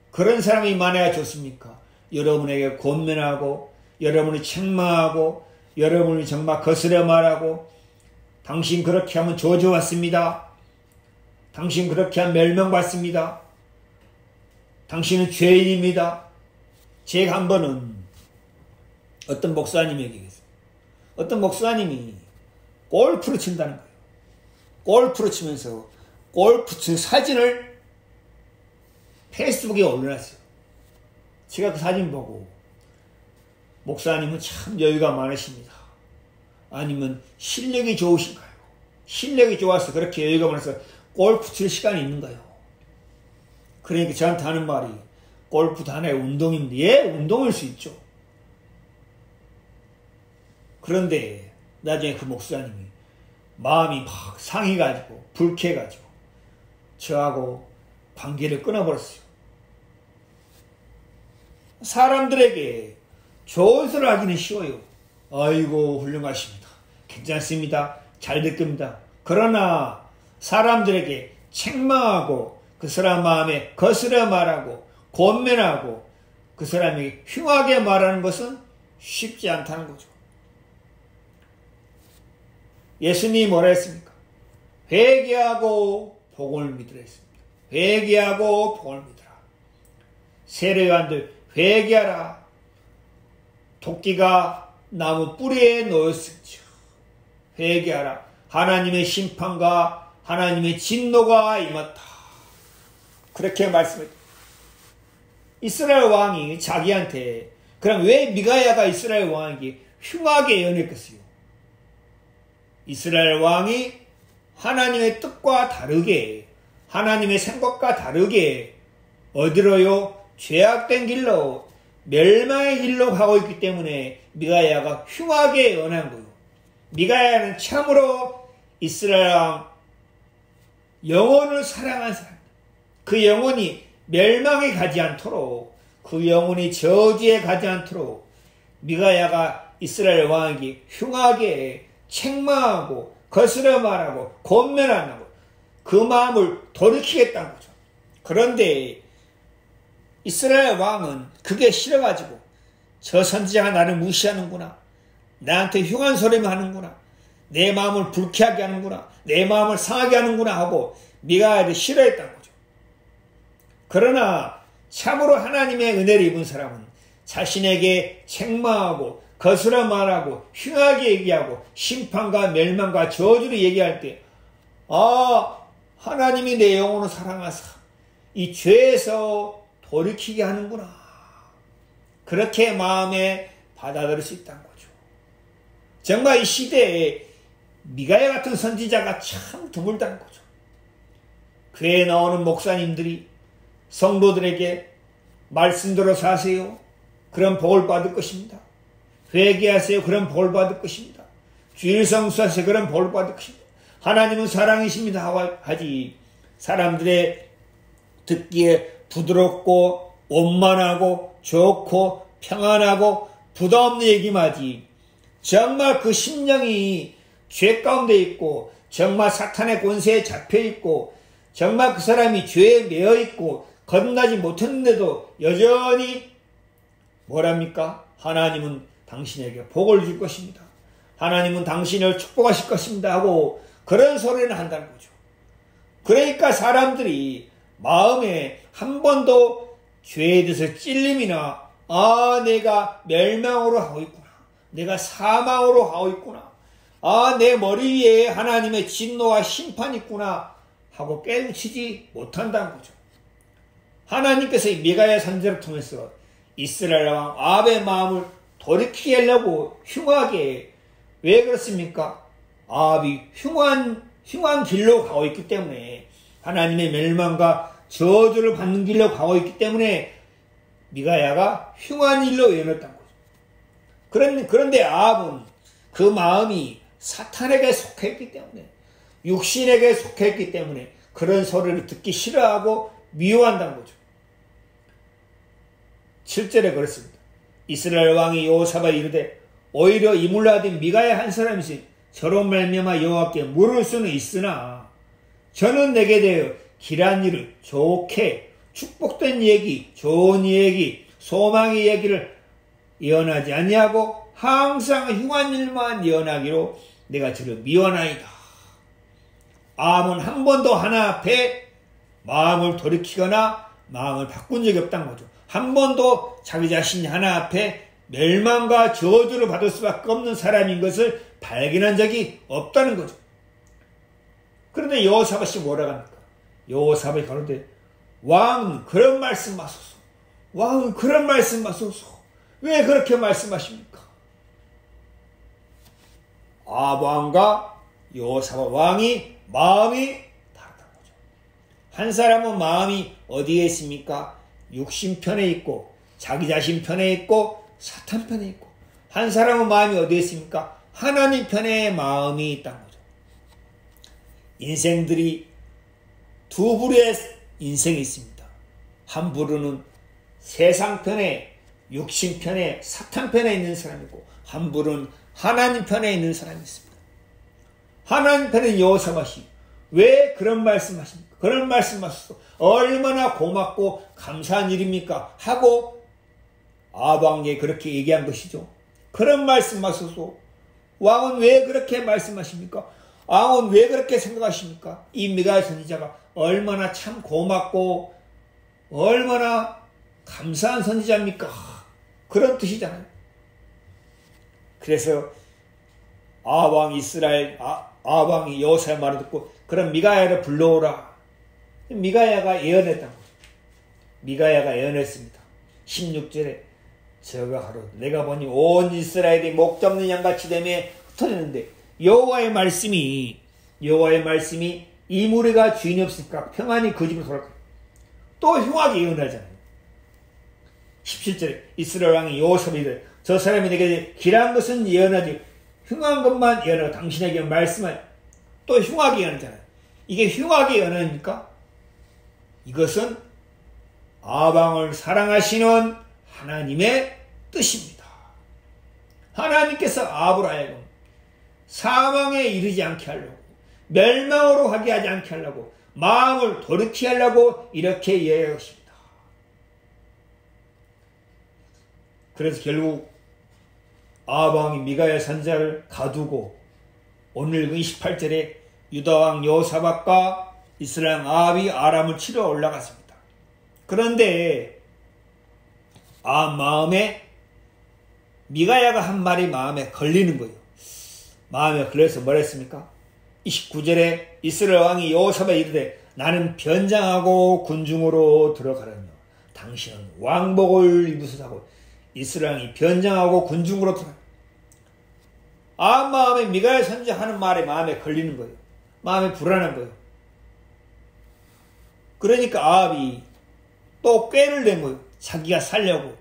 그런 사람이 많아야 좋습니까? 여러분에게 권면하고 여러분을 책망하고 여러분을 정말 거스려 말하고 당신 그렇게 하면 저주받습니다. 당신 그렇게 하면 멸망받습니다. 당신은 죄인입니다. 제가 한 번은 어떤 목사님에게 얘기했어요. 어떤 목사님이 골프를 친다는 거예요. 골프를 치면서 골프 친 사진을 페이스북에 올려놨어요. 제가 그 사진 보고 목사님은 참 여유가 많으십니다. 아니면 실력이 좋으신가요? 실력이 좋아서 그렇게 여유가 많아서 골프 칠 시간이 있는가요? 그러니까 저한테 하는 말이 골프도 하나의 운동입니다. 예, 운동일 수 있죠. 그런데 나중에 그 목사님이 마음이 막 상해가지고 불쾌해가지고 저하고 관계를 끊어버렸어요. 사람들에게 좋은 소리를 하기는 쉬워요. 아이고 훌륭하십니다. 괜찮습니다. 잘 듣습니다. 그러나 사람들에게 책망하고 그 사람 마음에 거스려 말하고 권면하고 그 사람에게 흉하게 말하는 것은 쉽지 않다는 거죠. 예수님이 뭐라 했습니까? 회개하고 복을 믿으라 했습니다. 회개하고 복을 믿으라. 세례요한들 회개하라. 토끼가 나무 뿌리에 놓였을지어 회개하라. 하나님의 심판과 하나님의 진노가 임했다. 그렇게 말씀했다. 이스라엘 왕이 자기한테 그럼 왜 미가야가 이스라엘 왕에게 흉하게 예언했겠어요? 이스라엘 왕이 하나님의 뜻과 다르게 하나님의 생각과 다르게 어디로요? 죄악된 길로 멸망의 길로 가고 있기 때문에 미가야가 흉하게 예언한 거예요. 미가야는 참으로 이스라엘 왕 영혼을 사랑한 사람. 그 영혼이 멸망에 가지 않도록 그 영혼이 저주에 가지 않도록 미가야가 이스라엘 왕에게 흉하게 책망하고 거스려 말하고 권면하고 그 마음을 돌이키겠다는 거죠. 그런데 이스라엘 왕은 그게 싫어가지고 저 선지자가 나를 무시하는구나. 나한테 흉한 소리만 하는구나. 내 마음을 불쾌하게 하는구나. 내 마음을 상하게 하는구나 하고 미가야를 싫어했다는 거죠. 그러나 참으로 하나님의 은혜를 입은 사람은 자신에게 책망하고 거스려 말하고 흉하게 얘기하고 심판과 멸망과 저주를 얘기할 때 하나님이 내 영혼을 사랑하사 이 죄에서 돌이키게 하는구나. 그렇게 마음에 받아들일 수 있다는 거죠. 정말 이 시대에 미가야 같은 선지자가 참 드물다는 거죠. 교회에 나오는 목사님들이 성도들에게 말씀대로 사세요. 그런 복을 받을 것입니다. 회개하세요. 그런 복을 받을 것입니다. 주일 성수하세요. 그런 복을 받을 것입니다. 하나님은 사랑이십니다. 하지 사람들의 듣기에 부드럽고 원만하고 좋고 평안하고 부담 없는 얘기만 하지 정말 그 심령이 죄 가운데 있고 정말 사탄의 권세에 잡혀 있고 정말 그 사람이 죄에 매여 있고 거듭나지 못했는데도 여전히 뭐랍니까? 하나님은 당신에게 복을 줄 것입니다. 하나님은 당신을 축복하실 것입니다 하고 그런 소리를 한다는 거죠. 그러니까 사람들이 마음에 한 번도 죄에 대해서 찔림이나 내가 멸망으로 하고 있구나. 내가 사망으로 하고 있구나. 내 머리 위에 하나님의 진노와 심판이 있구나 하고 깨우치지 못한다는 거죠. 하나님께서 이 미가야 선지자를 통해서 이스라엘 왕 아합의 마음을 돌이키게 하려고 흉하게 왜 그렇습니까? 아합이 흉한 길로 가고 있기 때문에 하나님의 멸망과 저주를 받는 길로 가고 있기 때문에 미가야가 흉한 일로 예언했다는 거죠. 그런데 아합은 그 마음이 사탄에게 속해 있기 때문에 육신에게 속했기 때문에 그런 소리를 듣기 싫어하고 미워한다는 거죠. 7절에 그렇습니다. 이스라엘 왕이 여호사밧에 이르되 오히려 이물라된 미가야 한 사람이지 저로 말미암아 여호와께 물을 수는 있으나 저는 내게 대하여 길한 일을 좋게 축복된 얘기, 좋은 얘기, 소망의 얘기를 예언하지 아니하고 항상 흉한 일만 예언하기로 내가 저를 미워하나이다. 아합은 한 번도 하나 앞에 마음을 돌이키거나 마음을 바꾼 적이 없다는 거죠. 한 번도 자기 자신이 하나 앞에 멸망과 저주를 받을 수밖에 없는 사람인 것을 발견한 적이 없다는 거죠. 그런데 여호사밧이 뭐라고 합니까? 여호사밧이 가로되 왕은 그런 말씀 마소서. 왕은 그런 말씀 마소서. 왜 그렇게 말씀하십니까? 아합 왕과 여호사밧 왕이 마음이 다르다는 거죠. 한 사람은 마음이 어디에 있습니까? 육신 편에 있고 자기 자신 편에 있고 사탄 편에 있고, 한 사람은 마음이 어디에 있습니까? 하나님 편에 마음이 있다는 거죠. 인생들이 두 부류의 인생이 있습니다. 한 부류는 세상 편에, 육신 편에, 사탄 편에 있는 사람이고, 한 부류는 하나님 편에 있는 사람이 있습니다. 하나님 편에 여호사밧이 왜 그런 말씀하십니까? 그런 말씀하셔서 얼마나 고맙고 감사한 일입니까? 하고 아합 왕에게 그렇게 얘기한 것이죠. 그런 말씀하셔서 왕은 왜 그렇게 말씀하십니까? 왕은 왜 그렇게 생각하십니까? 이 미가야 선지자가 얼마나 참 고맙고 얼마나 감사한 선지자입니까? 그런 뜻이잖아요. 그래서 아합 왕이 여호사의 말을 듣고 그럼 미가야를 불러오라. 미가야가 예언했다는 거죠. 미가야가 예언했습니다. 16절에 저가 하루 내가 보니 온 이스라엘이 목자 없는 양같이 되며 흩어졌는데 여호와의 말씀이 이 무리가 주인이 없으니까 평안히 그 집으로 돌아갈 거예요. 또 흉하게 예언하잖아요. 17절에 이스라엘 왕이 여호사밧이되 저 사람이 내게 길한 것은 예언하지 흉한 것만 예언하고 당신에게 말씀하여 또 흉하게 예언하잖아요. 이게 흉하게 예언합니까? 이것은 아합 왕을 사랑하시는 하나님의 뜻입니다. 하나님께서 아합을 하여금 사망에 이르지 않게 하려고, 멸망으로 하게 하지 않게 하려고, 마음을 돌이키게 하려고 이렇게 이야기하십니다. 그래서 결국 아합 왕이 미가야 선지자를 가두고 오늘 28절에 유다 왕 여호사밧과 이스라엘 왕 아합이 아람을 치러 올라갔습니다. 그런데 아합 마음에 미가야가 한 말이 마음에 걸리는 거예요. 마음에 걸려서 뭐라 했습니까? 29절에 이스라엘 왕이 여호사밧에 이르되 나는 변장하고 군중으로 들어가려뇨. 당신은 왕복을 입으소서. 이스라엘 왕이 변장하고 군중으로 들어가요. 아합 마음에 미가야 선지자 하는 말에 마음에 걸리는 거예요. 마음에 불안한 거예요. 그러니까 아합이 또 꾀를 낸 거예요. 자기가 살려고.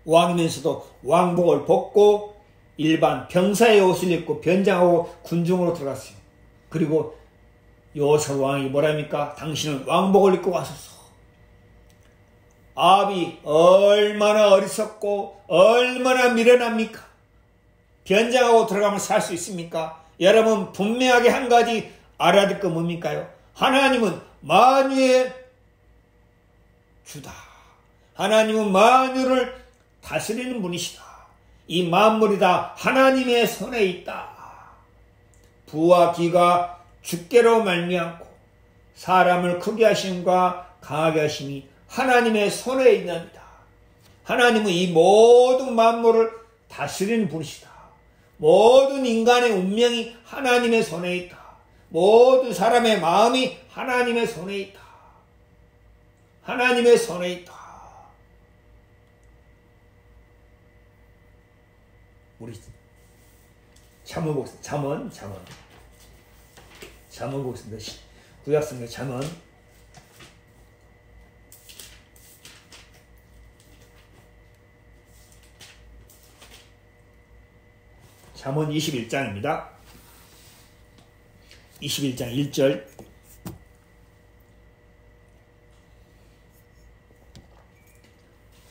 왕이면서도 왕복을 벗고 일반 병사의 옷을 입고 변장하고 군중으로 들어갔어요. 그리고 여호사밧 왕이 뭐랍니까? 당신은 왕복을 입고 가소서. 아합이 얼마나 어리석고 얼마나 미련합니까? 변장하고 들어가면 살 수 있습니까? 여러분 분명하게 한 가지 알아야 될 거 뭡니까요? 하나님은 만유의 주다. 하나님은 만유를 다스리는 분이시다. 이 만물이 다 하나님의 손에 있다. 부와 기가 주께로 말미암고 사람을 크게 하심과 강하게 하심이 하나님의 손에 있느니라. 하나님은 이 모든 만물을 다스리는 분이시다. 모든 인간의 운명이 하나님의 손에 있다. 모든 사람의 마음이 하나님의 손에 있다. 하나님의 손에 있다. 우리 잠언 보겠습니다. 잠언 보겠습니다. 구약성경 잠언 21장입니다. 21장 1절.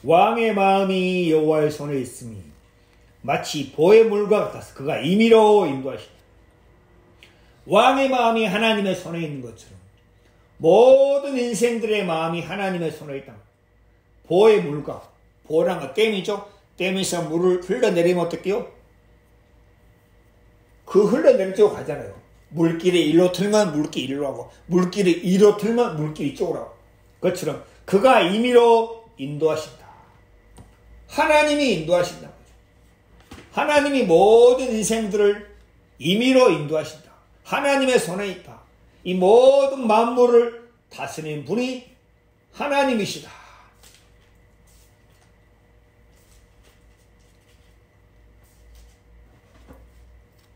왕의 마음이 여호와의 손에 있음이 마치 보의 물과 같아서 그가 임의로 인도하시다. 왕의 마음이 하나님의 손에 있는 것처럼 모든 인생들의 마음이 하나님의 손에 있다. 보의 물과, 보란 건 댐이죠. 댐에서 물을 흘러내리면 어떡해요? 그 흘러내릴 쪽으로 가잖아요. 물길이 일로 틀면 물길이 일로 하고, 물길이 이로 틀면 물길이 이쪽으로 하고. 그것처럼 그가 임의로 인도하신다. 하나님이 인도하신다는 거죠. 하나님이 모든 인생들을 임의로 인도하신다. 하나님의 손에 있다. 이 모든 만물을 다스리는 분이 하나님이시다.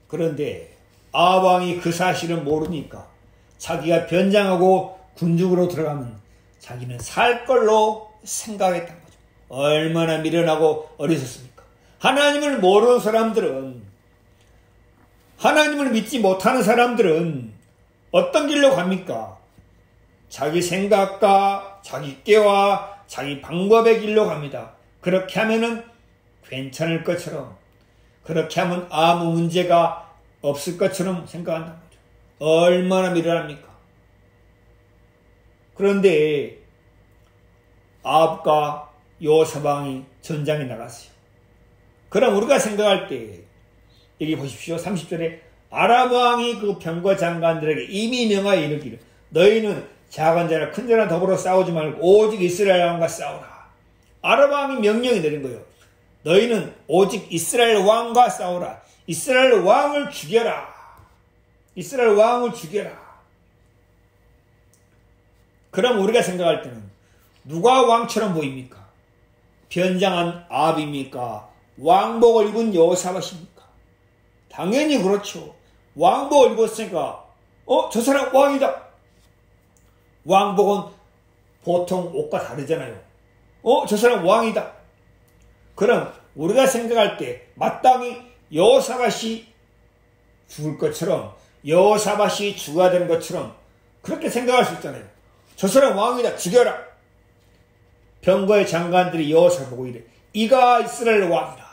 그런데 아합 왕이 그 사실을 모르니까 자기가 변장하고 군중으로 들어가면 자기는 살 걸로 생각했던 거죠. 얼마나 미련하고 어리석습니까? 하나님을 모르는 사람들은, 하나님을 믿지 못하는 사람들은 어떤 길로 갑니까? 자기 생각과 자기 꾀와 자기 방법의 길로 갑니다. 그렇게 하면은 괜찮을 것처럼, 그렇게 하면 아무 문제가 없을 것처럼 생각한다는 거죠. 얼마나 미련합니까? 그런데 아합과 여호사밧 왕이 전장에 나갔어요. 그럼 우리가 생각할 때 여기 보십시오. 30절에 아람 왕이 그 병거 장관들에게 이미 명하여 이르기를 너희는 작은 자나 큰 자나 더불어 싸우지 말고 오직 이스라엘 왕과 싸우라. 아람 왕이 명령이 내린 거예요. 너희는 오직 이스라엘 왕과 싸우라. 이스라엘 왕을 죽여라. 이스라엘 왕을 죽여라. 그럼 우리가 생각할 때는 누가 왕처럼 보입니까? 변장한 아합입니까? 왕복을 입은 여호사밧입니까? 당연히 그렇죠. 왕복을 입었으니까 저 사람 왕이다. 왕복은 보통 옷과 다르잖아요. 저 사람 왕이다. 그럼 우리가 생각할 때 마땅히 여호사밧이 죽을 것처럼, 여호사밧이 죽어야 되는 것처럼 그렇게 생각할 수 있잖아요. 저 사람 왕이다. 죽여라. 병거의 장관들이 여호사밧 보고 이래. 이가 이스라엘 왕이라.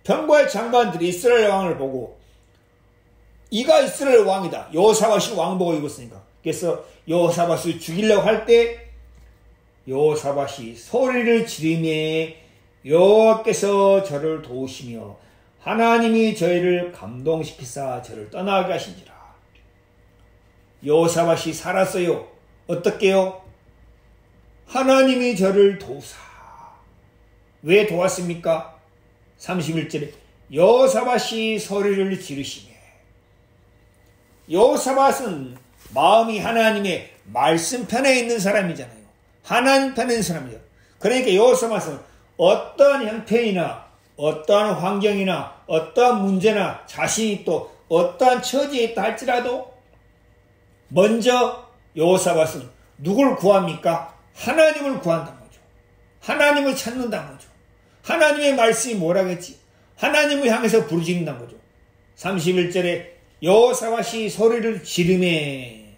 병거의 장관들이 이스라엘 왕을 보고 이가 이스라엘 왕이다. 여호사밧이 왕복을 입었으니까. 그래서 여호사밧을 죽이려고 할 때 여호사밧이 소리를 지르며 여호와께서 저를 도우시며 하나님이 저희를 감동시키사 저를 떠나게 하신지라. 여호사밧이 살았어요. 어떻게요? 하나님이 저를 도우사. 왜 도왔습니까? 31절에 여호사밧이 소리를 지르시며. 여호사밧은 마음이 하나님의 말씀 편에 있는 사람이잖아요. 하나님 편에 있는 사람이죠. 그러니까 여호사밧은 어떠한 형편이나 어떠한 환경이나 어떠한 문제나 자신이 또 어떠한 처지에 있다 할지라도 먼저 여호사밧은 누굴 구합니까? 하나님을 구한다는 거죠. 하나님을 찾는다는 거죠. 하나님의 말씀이 뭐라겠지? 하나님을 향해서 부르짖는다는 거죠. 31절에 여호사밧이 소리를 지르매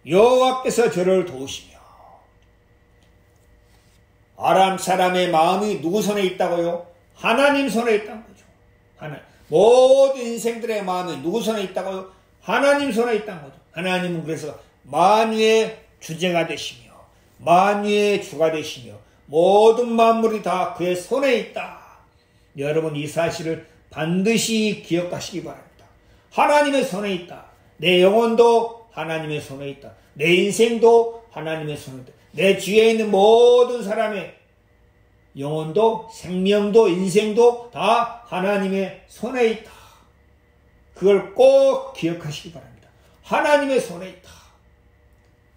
여호와께서 저를 도우시며. 아람 사람의 마음이 누구 손에 있다고요? 하나님 손에 있다는 거죠. 모든 인생들의 마음이 누구 손에 있다고요? 하나님 손에 있다는 거죠. 하나님은 그래서 만유의 주제가 되시며 만유의 주가 되시며 모든 만물이 다 그의 손에 있다. 여러분 이 사실을 반드시 기억하시기 바랍니다. 하나님의 손에 있다. 내 영혼도 하나님의 손에 있다. 내 인생도 하나님의 손에 있다. 내 주위에 있는 모든 사람의 영혼도 생명도 인생도 다 하나님의 손에 있다. 그걸 꼭 기억하시기 바랍니다. 하나님의 손에 있다.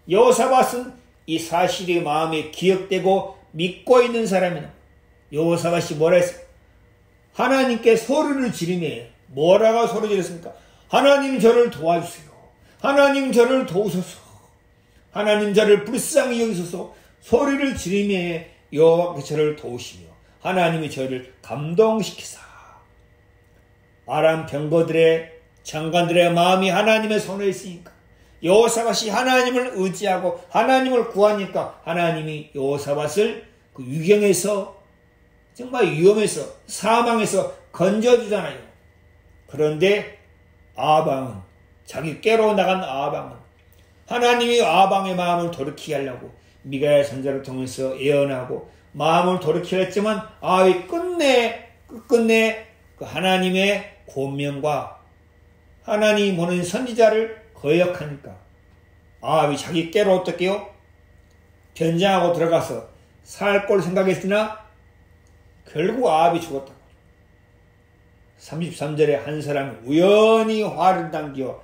여호사밧은 이 사실이 마음에 기억되고 믿고 있는 사람이다. 여호사밧이 뭐라 했습니까? 하나님께 소리를 지르며 뭐라고 소리 지르습니까? 하나님 저를 도와주세요. 하나님 저를 도우소서. 하나님 저를 불쌍히 여기소서. 소리를 지르며 여호와께서 저를 도우시며 하나님이 저를 감동시키사. 아람 병거들의 장관들의 마음이 하나님의 손에 있으니까 여호사밧이 하나님을 의지하고 하나님을 구하니까 하나님이 여호사밧을 그 위경에서 정말 위험에서 사망에서 건져주잖아요. 그런데 아방은 자기 깨로 나간 아방은 하나님이 아방의 마음을 돌이키게 하려고 미가야 선지자를 통해서 예언하고 마음을 돌이키려 했지만 끝끝내 그 하나님의 권면과 하나님이 보낸 선지자를 거역하니까 아합이 자기 깨로 어떻게요? 변장하고 들어가서 살 꼴 생각했으나 결국 아합이 죽었다. 33절에 한 사람이 우연히 화를 당겨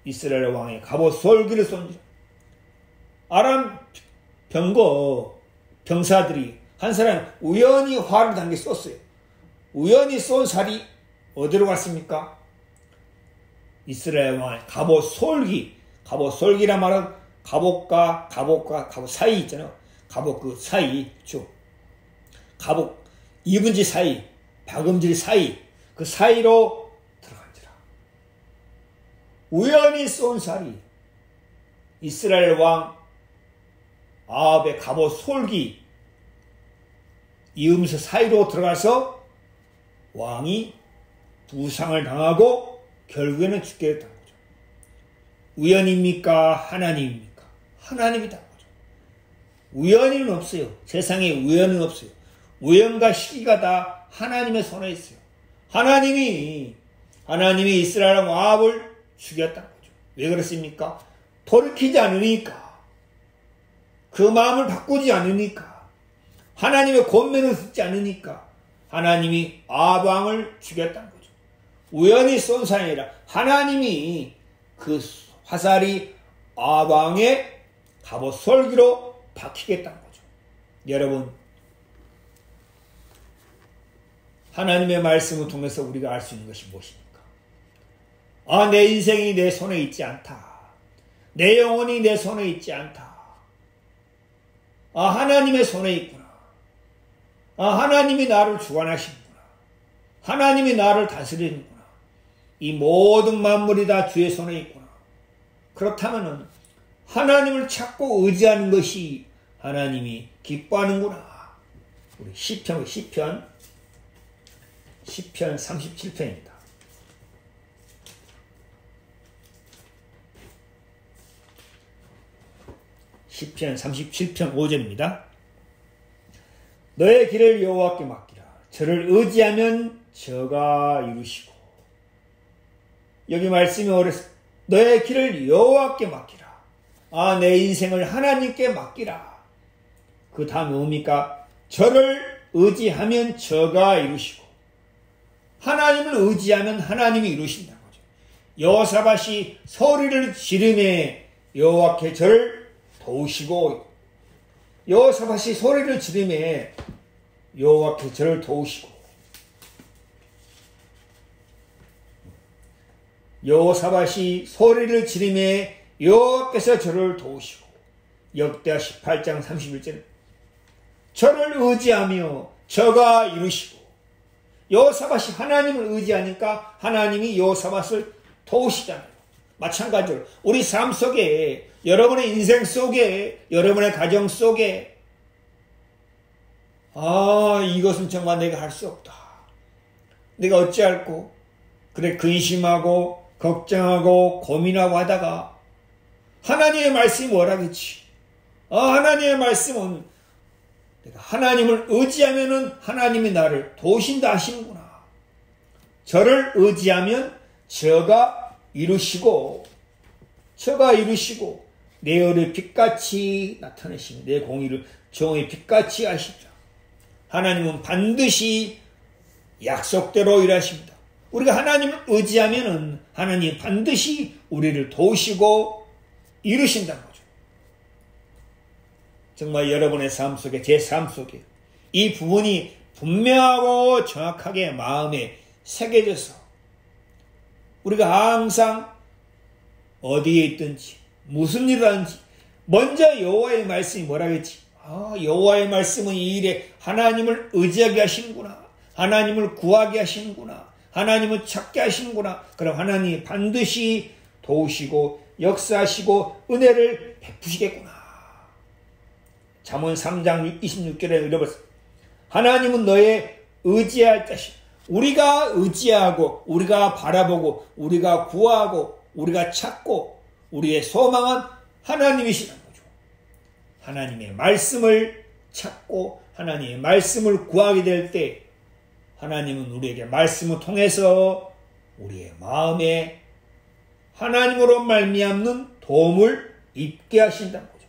이스라엘 왕의 갑옷 솔기를 쏜지라. 아람 병사들이 한 사람이 우연히 화를 당겨 쐈어요. 우연히 쏜 살이 어디로 갔습니까? 이스라엘 왕의 갑옷 솔기란 말은 갑옷과 갑옷 사이 있잖아요. 갑옷 그 사이, 갑옷 입은지 사이, 박음질 사이, 그 사이로 들어간지라. 우연히 쏜 살이 이스라엘 왕 아합의 갑옷 솔기 이음새 사이로 들어가서 왕이 부상을 당하고 결국에는 죽게 됐다는 거죠. 우연입니까? 하나님입니까? 하나님이다. 우연은 없어요. 세상에 우연은 없어요. 우연과 시기가 다 하나님의 손에 있어요. 하나님이 이스라엘 아합을 죽였다는 거죠. 왜 그렇습니까? 돌이키지 않으니까. 그 마음을 바꾸지 않으니까. 하나님의 권면을 듣지 않으니까. 하나님이 아합 왕을 죽였다는 거죠. 우연히 쏜 사람이 아니라 하나님이 그 화살이 아합 왕의 갑옷 솔기로 박히겠다는 거죠. 여러분, 하나님의 말씀을 통해서 우리가 알 수 있는 것이 무엇입니까? 내 인생이 내 손에 있지 않다. 내 영혼이 내 손에 있지 않다. 하나님의 손에 있구나. 하나님이 나를 주관하시는구나. 하나님이 나를 다스리는구나. 이 모든 만물이 다 주의 손에 있구나. 그렇다면은 하나님을 찾고 의지하는 것이 하나님이 기뻐하는구나. 우리 시편 37편입니다. 시편 37편 5절입니다. 너의 길을 여호와께 맡기라. 저를 의지하면 저가 이루시고. 여기 말씀이 어렸어. 너의 길을 여호와께 맡기라. 내 인생을 하나님께 맡기라. 그 다음에 뭡니까? 저를 의지하면 저가 이루시고. 하나님을 의지하면 하나님이 이루신다는 거죠. 여호사밧이 소리를 지르매 여호와께 저를 도우시고, 여호사밧이 소리를 지르매 여호와께 저를 도우시고, 여호사밧이 소리를 지르매 여호와께서 저를 도우시고. 역대하 18장 31절 저를 의지하며 저가 이루시고. 여호사밧이 하나님을 의지하니까 하나님이 여호사밧을 도우시잖아요. 마찬가지로 우리 삶 속에, 여러분의 인생 속에, 여러분의 가정 속에 이것은 정말 내가 할 수 없다. 내가 어찌할꼬? 그래 근심하고 걱정하고 고민하고 하다가 하나님의 말씀이 뭐라겠지? 하나님의 말씀은 내가 하나님을 의지하면은 하나님이 나를 도우신다 하시는구나. 저를 의지하면 저가 이루시고 내 얼의 빛같이 나타내시며 내 공의를 정의 빛같이 하시죠. 하나님은 반드시 약속대로 일하십니다. 우리가 하나님을 의지하면은 하나님 반드시 우리를 도우시고 이루신다는 거죠. 정말 여러분의 삶 속에, 제 삶 속에 이 부분이 분명하고 정확하게 마음에 새겨져서 우리가 항상 어디에 있든지 무슨 일을 하든지 먼저 여호와의 말씀이 뭐라겠지? 여호와의 말씀은 이 일에 하나님을 의지하게 하시는구나. 하나님을 구하게 하시는구나. 하나님은 찾게 하시는구나. 그럼 하나님이 반드시 도우시고 역사하시고 은혜를 베푸시겠구나. 잠언 3장 26절에 읽어봤습니다. 하나님은 너의 의지할 자신, 우리가 의지하고 우리가 바라보고 우리가 구하고 우리가 찾고 우리의 소망은 하나님이시라는 거죠. 하나님의 말씀을 찾고 하나님의 말씀을 구하게 될 때 하나님은 우리에게 말씀을 통해서 우리의 마음에 하나님으로 말미암는 도움을 입게 하신다는 거죠.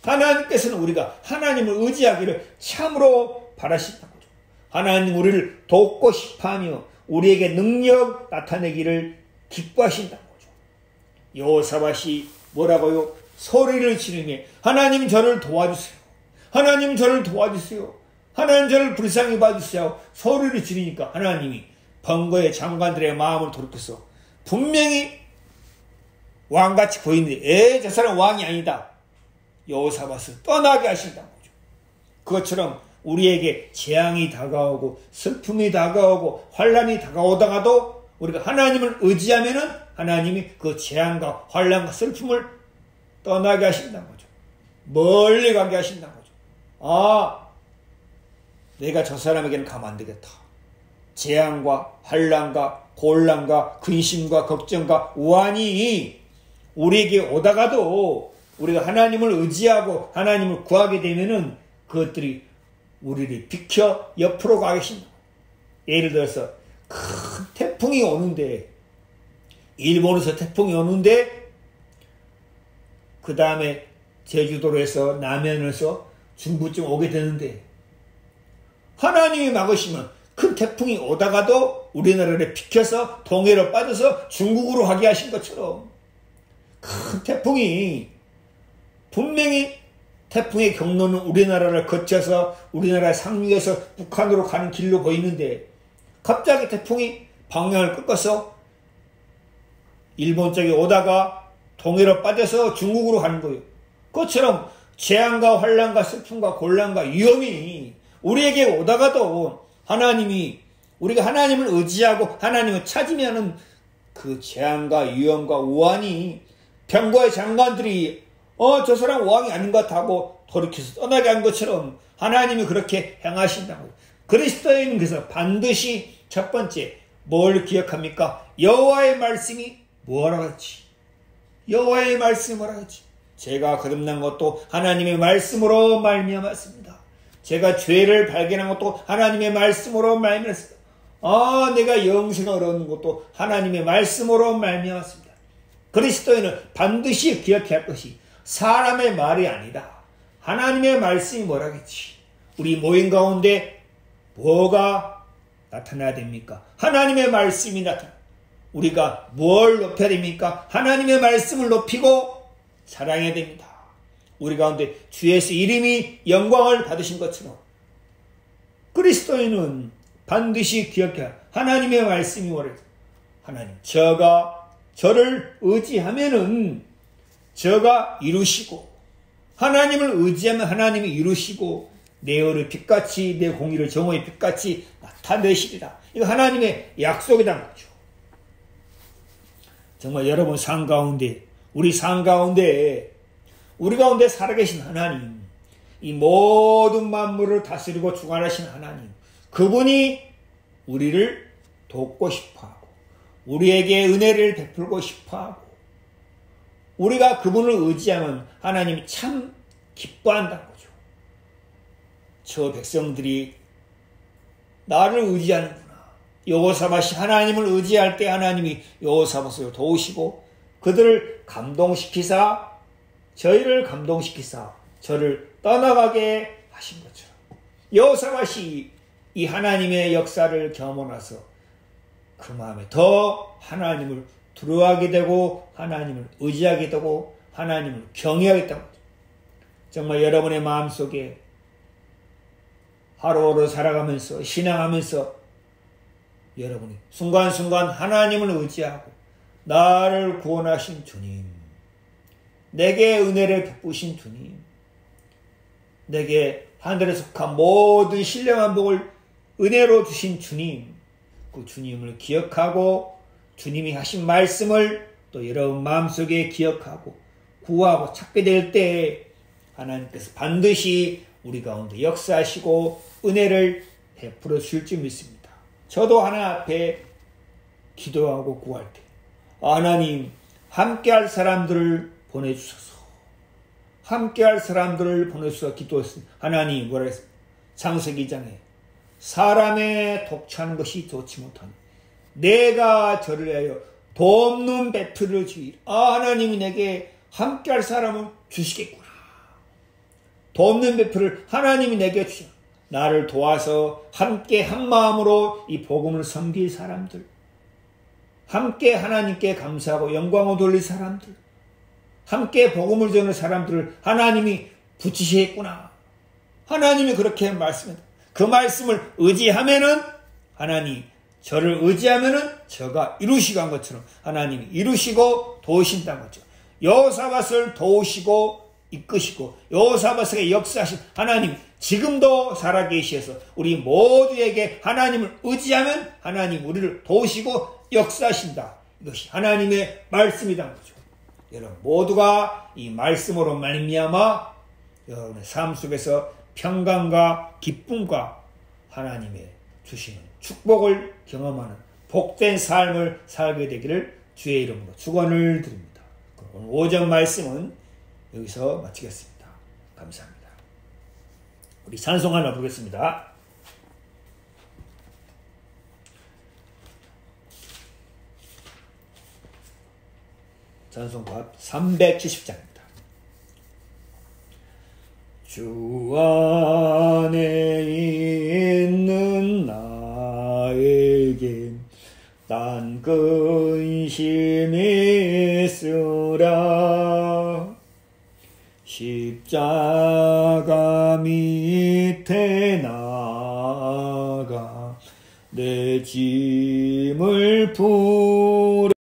하나님께서는 우리가 하나님을 의지하기를 참으로 바라신다는 거죠. 하나님 우리를 돕고 싶어하며 우리에게 능력 나타내기를 기뻐하신다는 거죠. 여호사밧이 뭐라고요? 소리를 지르며 하나님 저를 도와주세요. 하나님 저를 도와주세요. 하나님 저를 불쌍히 봐주세요. 소리를 지르니까 하나님이 번거의 장관들의 마음을 돌이켜서 분명히 왕같이 보이는데 저 사람 왕이 아니다. 여호사밧을 떠나게 하신다는 거죠. 그것처럼 우리에게 재앙이 다가오고 슬픔이 다가오고 환란이 다가오다가도 우리가 하나님을 의지하면은 하나님이 그 재앙과 환란과 슬픔을 떠나게 하신다는 거죠. 멀리 가게 하신다는 거죠. 내가 저 사람에게는 가면 안 되겠다. 재앙과 환란과 곤란과 근심과 걱정과 우환이 우리에게 오다가도 우리가 하나님을 의지하고 하나님을 구하게 되면은 그것들이 우리를 비켜 옆으로 가게 하신다. 예를 들어서 큰 태풍이 오는데, 일본에서 태풍이 오는데 그 다음에 제주도에서 남해안에서 중부쯤 오게 되는데 하나님이 막으시면 큰 태풍이 오다가도 우리나라를 비켜서 동해로 빠져서 중국으로 가게 하신 것처럼 큰 태풍이 분명히 태풍의 경로는 우리나라를 거쳐서 우리나라 상륙에서 북한으로 가는 길로 보이는데 갑자기 태풍이 방향을 꺾어서 일본 쪽에 오다가 동해로 빠져서 중국으로 가는 거예요. 그것처럼 재앙과 환란과 슬픔과 곤란과 위험이 우리에게 오다가도 하나님이 우리가 하나님을 의지하고 하나님을 찾으면은 그 재앙과 위험과 우환이 병거의 장관들이 저 사람 왕이 아닌 것 같다고 돌이켜서 떠나게 한 것처럼 하나님이 그렇게 행하신다고. 그리스도인은 그래서 반드시 첫 번째 뭘 기억합니까? 여호와의 말씀이 뭐라 그랬지? 여호와의 말씀이 뭐라 그랬지? 제가 거듭난 것도 하나님의 말씀으로 말미암았습니다. 제가 죄를 발견한 것도 하나님의 말씀으로 말미암았습니다. 내가 영생을 얻는 것도 하나님의 말씀으로 말미암았습니다. 그리스도인은 반드시 기억해야 할 것이 사람의 말이 아니다. 하나님의 말씀이 뭐라겠지? 우리 모임 가운데 뭐가 나타나야 됩니까? 하나님의 말씀이 나타나. 우리가 뭘 높여야 됩니까? 하나님의 말씀을 높이고 사랑해야 됩니다. 우리 가운데 주 예수 이름이 영광을 받으신 것처럼 그리스도인은 반드시 기억해야 하나님의 말씀이 뭐래요? 하나님, 저를 의지하면은 저가 이루시고 하나님을 의지하면 하나님이 이루시고 내 의를 빛같이 내 공의를 정오의 빛같이 나타내시리라. 이거 하나님의 약속이란 거죠. 정말 여러분 삶 가운데 우리 삶 가운데 우리 가운데 살아계신 하나님, 이 모든 만물을 다스리고 주관하신 하나님, 그분이 우리를 돕고 싶어하고 우리에게 은혜를 베풀고 싶어하고 우리가 그분을 의지하면 하나님이 참 기뻐한다는 거죠. 저 백성들이 나를 의지하는구나. 여호사밧이 하나님을 의지할 때 하나님이 여호사밧을 도우시고 그들을 감동시키사 저희를 감동시키사 저를 떠나가게 하신 것처럼 여호사밧이 이 하나님의 역사를 경험하면서 그 마음에 더 하나님을 두려워하게 되고 하나님을 의지하게 되고 하나님을 경외하겠다는 거죠. 정말 여러분의 마음속에 하루하루 살아가면서 신앙하면서 여러분이 순간순간 하나님을 의지하고 나를 구원하신 주님, 내게 은혜를 베푸신 주님, 내게 하늘에 속한 모든 신령한 복을 은혜로 주신 주님, 그 주님을 기억하고 주님이 하신 말씀을 또 여러분 마음속에 기억하고 구하고 찾게 될 때 하나님께서 반드시 우리 가운데 역사하시고 은혜를 베풀어 주실 줄 믿습니다. 저도 하나님 앞에 기도하고 구할 때 하나님 함께할 사람들을 보내주소서. 함께할 사람들을 보내주소서 기도했습니다. 하나님 뭐라 했습니까? 창세기 2장에 사람의 독차는 것이 좋지 못하니 내가 저를 위하여 돕는 배틀을 주이라. 하나님이 내게 함께할 사람을 주시겠구나. 돕는 배틀을 하나님이 내게 주시라. 나를 도와서 함께 한 마음으로 이 복음을 섬길 사람들, 함께 하나님께 감사하고 영광을 돌릴 사람들, 함께 복음을 전하는 사람들을 하나님이 붙이시겠구나. 하나님이 그렇게 말씀합니다. 그 말씀을 의지하면은 하나님, 저를 의지하면은 저가 이루시고 한 것처럼 하나님이 이루시고 도우신다는 거죠. 여호사밧을 도우시고 이끄시고 여호사밧에게 역사하신 하나님 지금도 살아계시어서 우리 모두에게 하나님을 의지하면 하나님 우리를 도우시고 역사하신다. 이것이 하나님의 말씀이라는 거죠. 여러분 모두가 이 말씀으로 말미암아 여러분의 삶 속에서 평강과 기쁨과 하나님의 주시는 축복을 경험하는 복된 삶을 살게 되기를 주의 이름으로 축원을 드립니다. 오늘 오전 말씀은 여기서 마치겠습니다. 감사합니다. 우리 찬송 하나 부르겠습니다. 찬송가 370장입니다. 주 안에 있는 나에게 난 근심이 있으라. 십자가 밑에 나가 내 짐을 부르